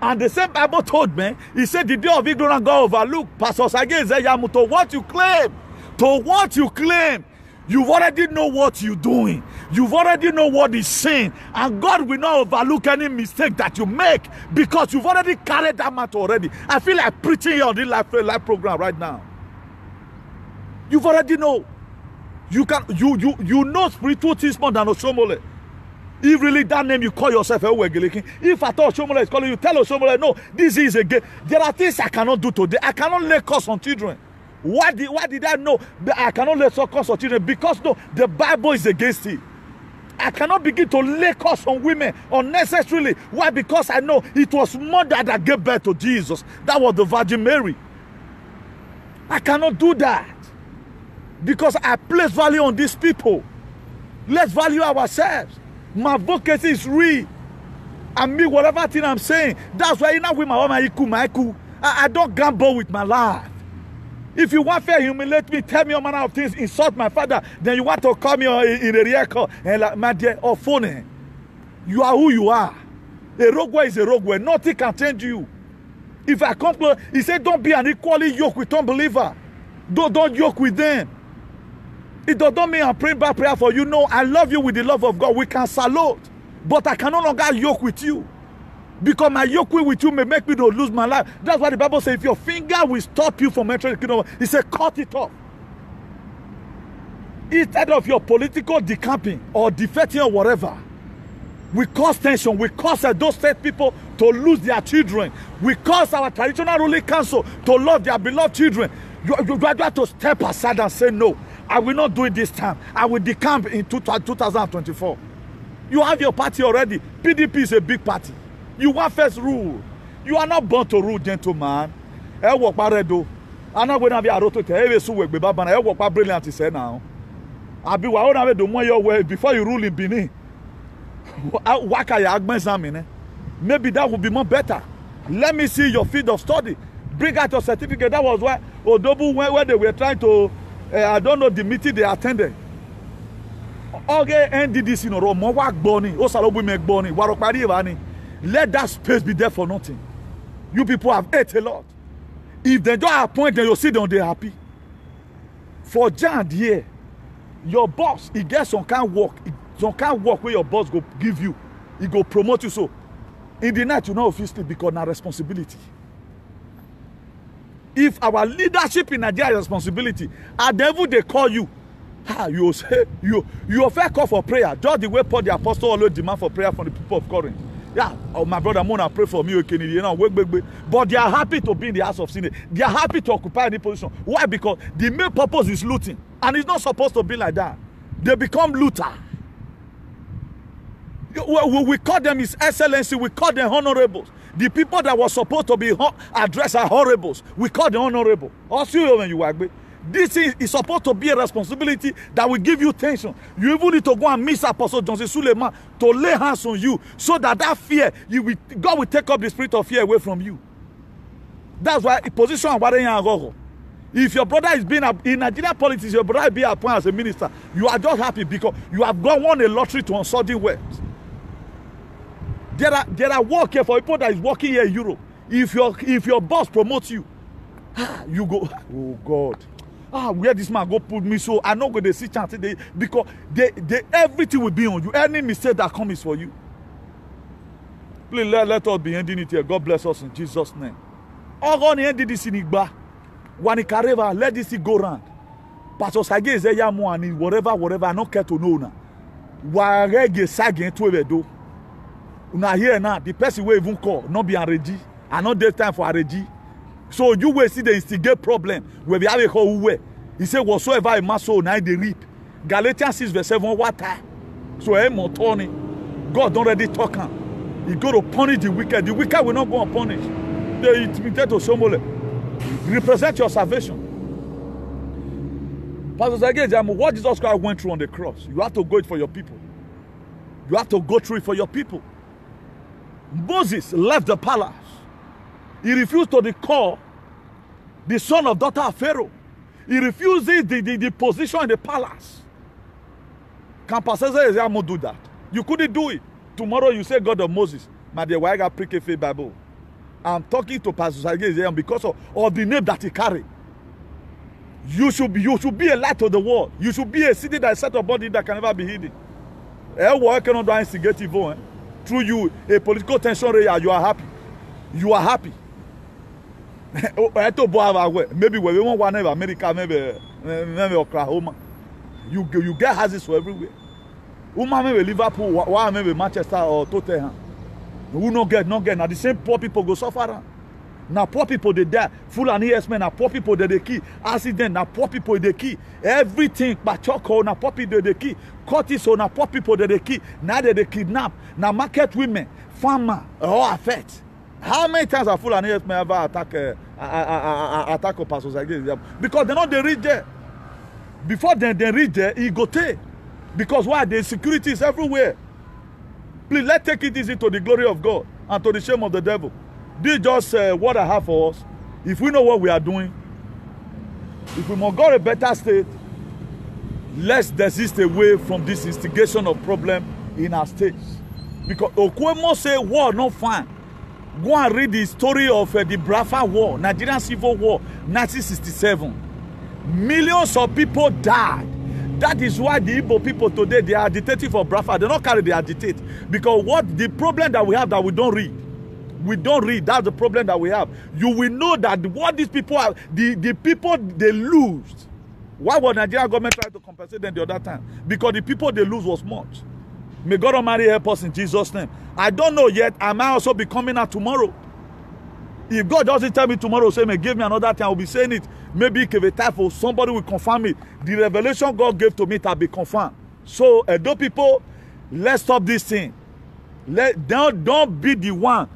And the same Bible told me, he said, the day of ignorance God overlook. Pastor Sage said, Yamu, to what you claim. To what you claim. You've already know what you're doing. You've already know what is saying. And God will not overlook any mistake that you make, because you've already carried that matter already. I feel like preaching here on this live program right now. You've already know. You know spiritual things more than Oshomole. If really that name you call yourself, if I thought Oshomole is calling you, tell Oshomole, no, this is a game. There are things I cannot do today. I cannot lay curse on children. Why did I know that I cannot lay curse on children? Because no, the Bible is against it. I cannot begin to lay curse on women unnecessarily. Why? Because I know it was mother that gave birth to Jesus. That was the Virgin Mary. I cannot do that. Because I place value on these people. Let's value ourselves. My advocacy is real. And me, whatever thing I'm saying, that's why you know with my I don't gamble with my life. If you want to humiliate me, tell me all manner of things, insult my father, then you want to call me in a rear call and like my dear or phone. You are who you are. A rogue is a rogue. Nothing can change you. If I come, he said, don't be an equally yoke with unbeliever. Don't yoke with them. It doesn't mean I'm praying bad prayer for you. No, I love you with the love of God. We can salute. But I can no longer yoke with you. Because my yoke with you may make me to lose my life. That's why the Bible says, if your finger will stop you from entering the kingdom, it says, cut it off. Instead of your political decamping or defecting or whatever, we cause tension. We cause those state people to lose their children. We cause our traditional ruling council to love their beloved children. You have to step aside and say, no, I will not do it this time. I will decamp in 2024. You have your party already. PDP is a big party. You want first rule. You are not born to rule, gentleman. I work by redo. I'm not going to be a roto. I work by brilliant. Say now. I'll be one of the one your way before you rule in Benin. Maybe that would be more better. Let me see your field of study. Bring out your certificate. That was why Odobu where they were trying to. I don't know the meeting they attended. Okay, NDDC no more work burning. Osalobu make burning. Warokpari evani. Let that space be there for nothing. You people have ate a lot. If they don't appoint, then you'll see them, they're happy. For Jan here, your boss, he gets some kind of work. Some kind of work where your boss go give you. He go promote you. So in the night, you know, obviously, because now responsibility. If our leadership in Nigeria is responsibility, at the level they call you, you say you fair call for prayer. Just the way Paul the apostle always demand for prayer from the people of Corinth. Yeah, oh, my brother Mona pray for me, okay, you know, but they are happy to be in the house of sin. They are happy to occupy any position. Why? Because the main purpose is looting, and it's not supposed to be like that. They become looter. We call them His Excellency. We call them honorables. The people that were supposed to be addressed are horribles. We call them honorable. Also, when you agree. This is supposed to be a responsibility that will give you tension. You even need to go and meet Apostle Johnson Suleiman to lay hands on you so that fear, God will take up the spirit of fear away from you. That's why position if your brother is being in Nigerian politics, your brother be appointed as a minister, you are just happy because you have won a lottery to uncertain wealth. There are work here for people that is working here in Europe. If your boss promotes you, you go, oh God. Where this man go put me, so I not going to see chance today because everything will be on you. Any mistake that comes is for you. Please let us be ending it here. God bless us in Jesus' name. All ended this in Igba. Let this thing go round. Pastor Sage is there, whatever. I don't care to know now. Warege Sage to ever Una here now. The person will even call, not be ready. I not there time for ready. So you will see the instigate problem where we have a whole way. He said, whatsoever a man sow, now they reap. Galatians 6 verse 7, what time? So God don't already talk. He go to punish the wicked. The wicked will not go and punish. They intimidate to somebody. Represent your salvation. Pastor Zagej, what Jesus Christ went through on the cross, you have to go it for your people. You have to go through it for your people. Moses left the palace. He refused to call the son of daughter of Pharaoh. He refuses the position in the palace. Can Pastor Zagej do that? You couldn't do it. Tomorrow you say God of Moses. My dear, why I got pre-K Bible? I'm talking to Pastor Zagej because of the name that he carry. You should be a light to the world. You should be a city that is set upon it that can never be hidden. Cannot do instigate evil. Through you, a political tension area, you are happy. You are happy. Maybe we want one in America, maybe Oklahoma. You get houses for everywhere. Maybe Liverpool, why maybe Manchester or Tottenham. Who not get. Now the same poor people go suffer. Now poor people they die. Full and yes-men, now poor people they key. Accident, now poor people they key. Everything, Bachoko, now poor people they key. Cortisol, now poor people they key. Now they kidnap. Now market women, farmer, all affect. How many times have full and yes-men ever attack pastors again? Because they know they reach there. Before they reach there, he go take. Because why? The security is everywhere. Please, let's take it easy to the glory of God and to the shame of the devil. This is just what I have for us. If we know what we are doing, if we must go a better state, let's desist away from this instigation of problem in our states. Because Okwemo say war not fine. Go and read the story of the Biafra War, Nigerian Civil War, 1967. Millions of people died. That is why the Igbo people today, they are agitating for Biafra. They don't carry the agitate. Because what the problem that we have that we don't read. We don't read. That's the problem that we have. You will know that what these people are, the people they lose. Why was Nigerian government trying to compensate them the other time? Because the people they lose was much. May God Almighty help us in Jesus' name. I don't know yet. I might also be coming out tomorrow. If God doesn't tell me tomorrow, say, may give me another time, I'll be saying it. Maybe if a time for somebody will confirm it. The revelation God gave to me will be confirmed. So, those people, let's stop this thing. Don't be the one.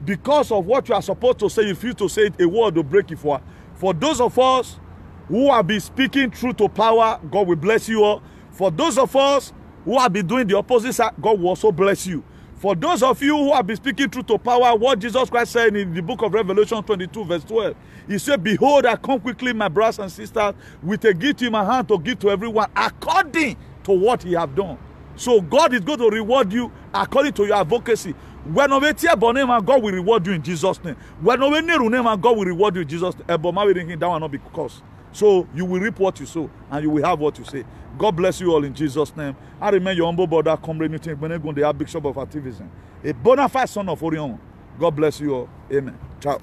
Because of what you are supposed to say, if you to say it, a word will break it for. For those of us who have been speaking truth to power, God will bless you all. For those of us who have been doing the opposite side, God will also bless you. For those of you who have been speaking truth to power, what Jesus Christ said in the book of Revelation 22 verse 12, he said, behold, I come quickly, my brothers and sisters, with a gift in my hand to give to everyone according to what he have done. So God is going to reward you according to your advocacy. When we tear name and God will reward you in Jesus' name. When we near name and God will reward you in Jesus' name. But my reading that will not be cursed. So you will reap what you sow and you will have what you say. God bless you all in Jesus' name. I remain your humble brother, Comrade Newton, the Bishop of Activism, a bona fide son of Orion. God bless you all. Amen. Ciao.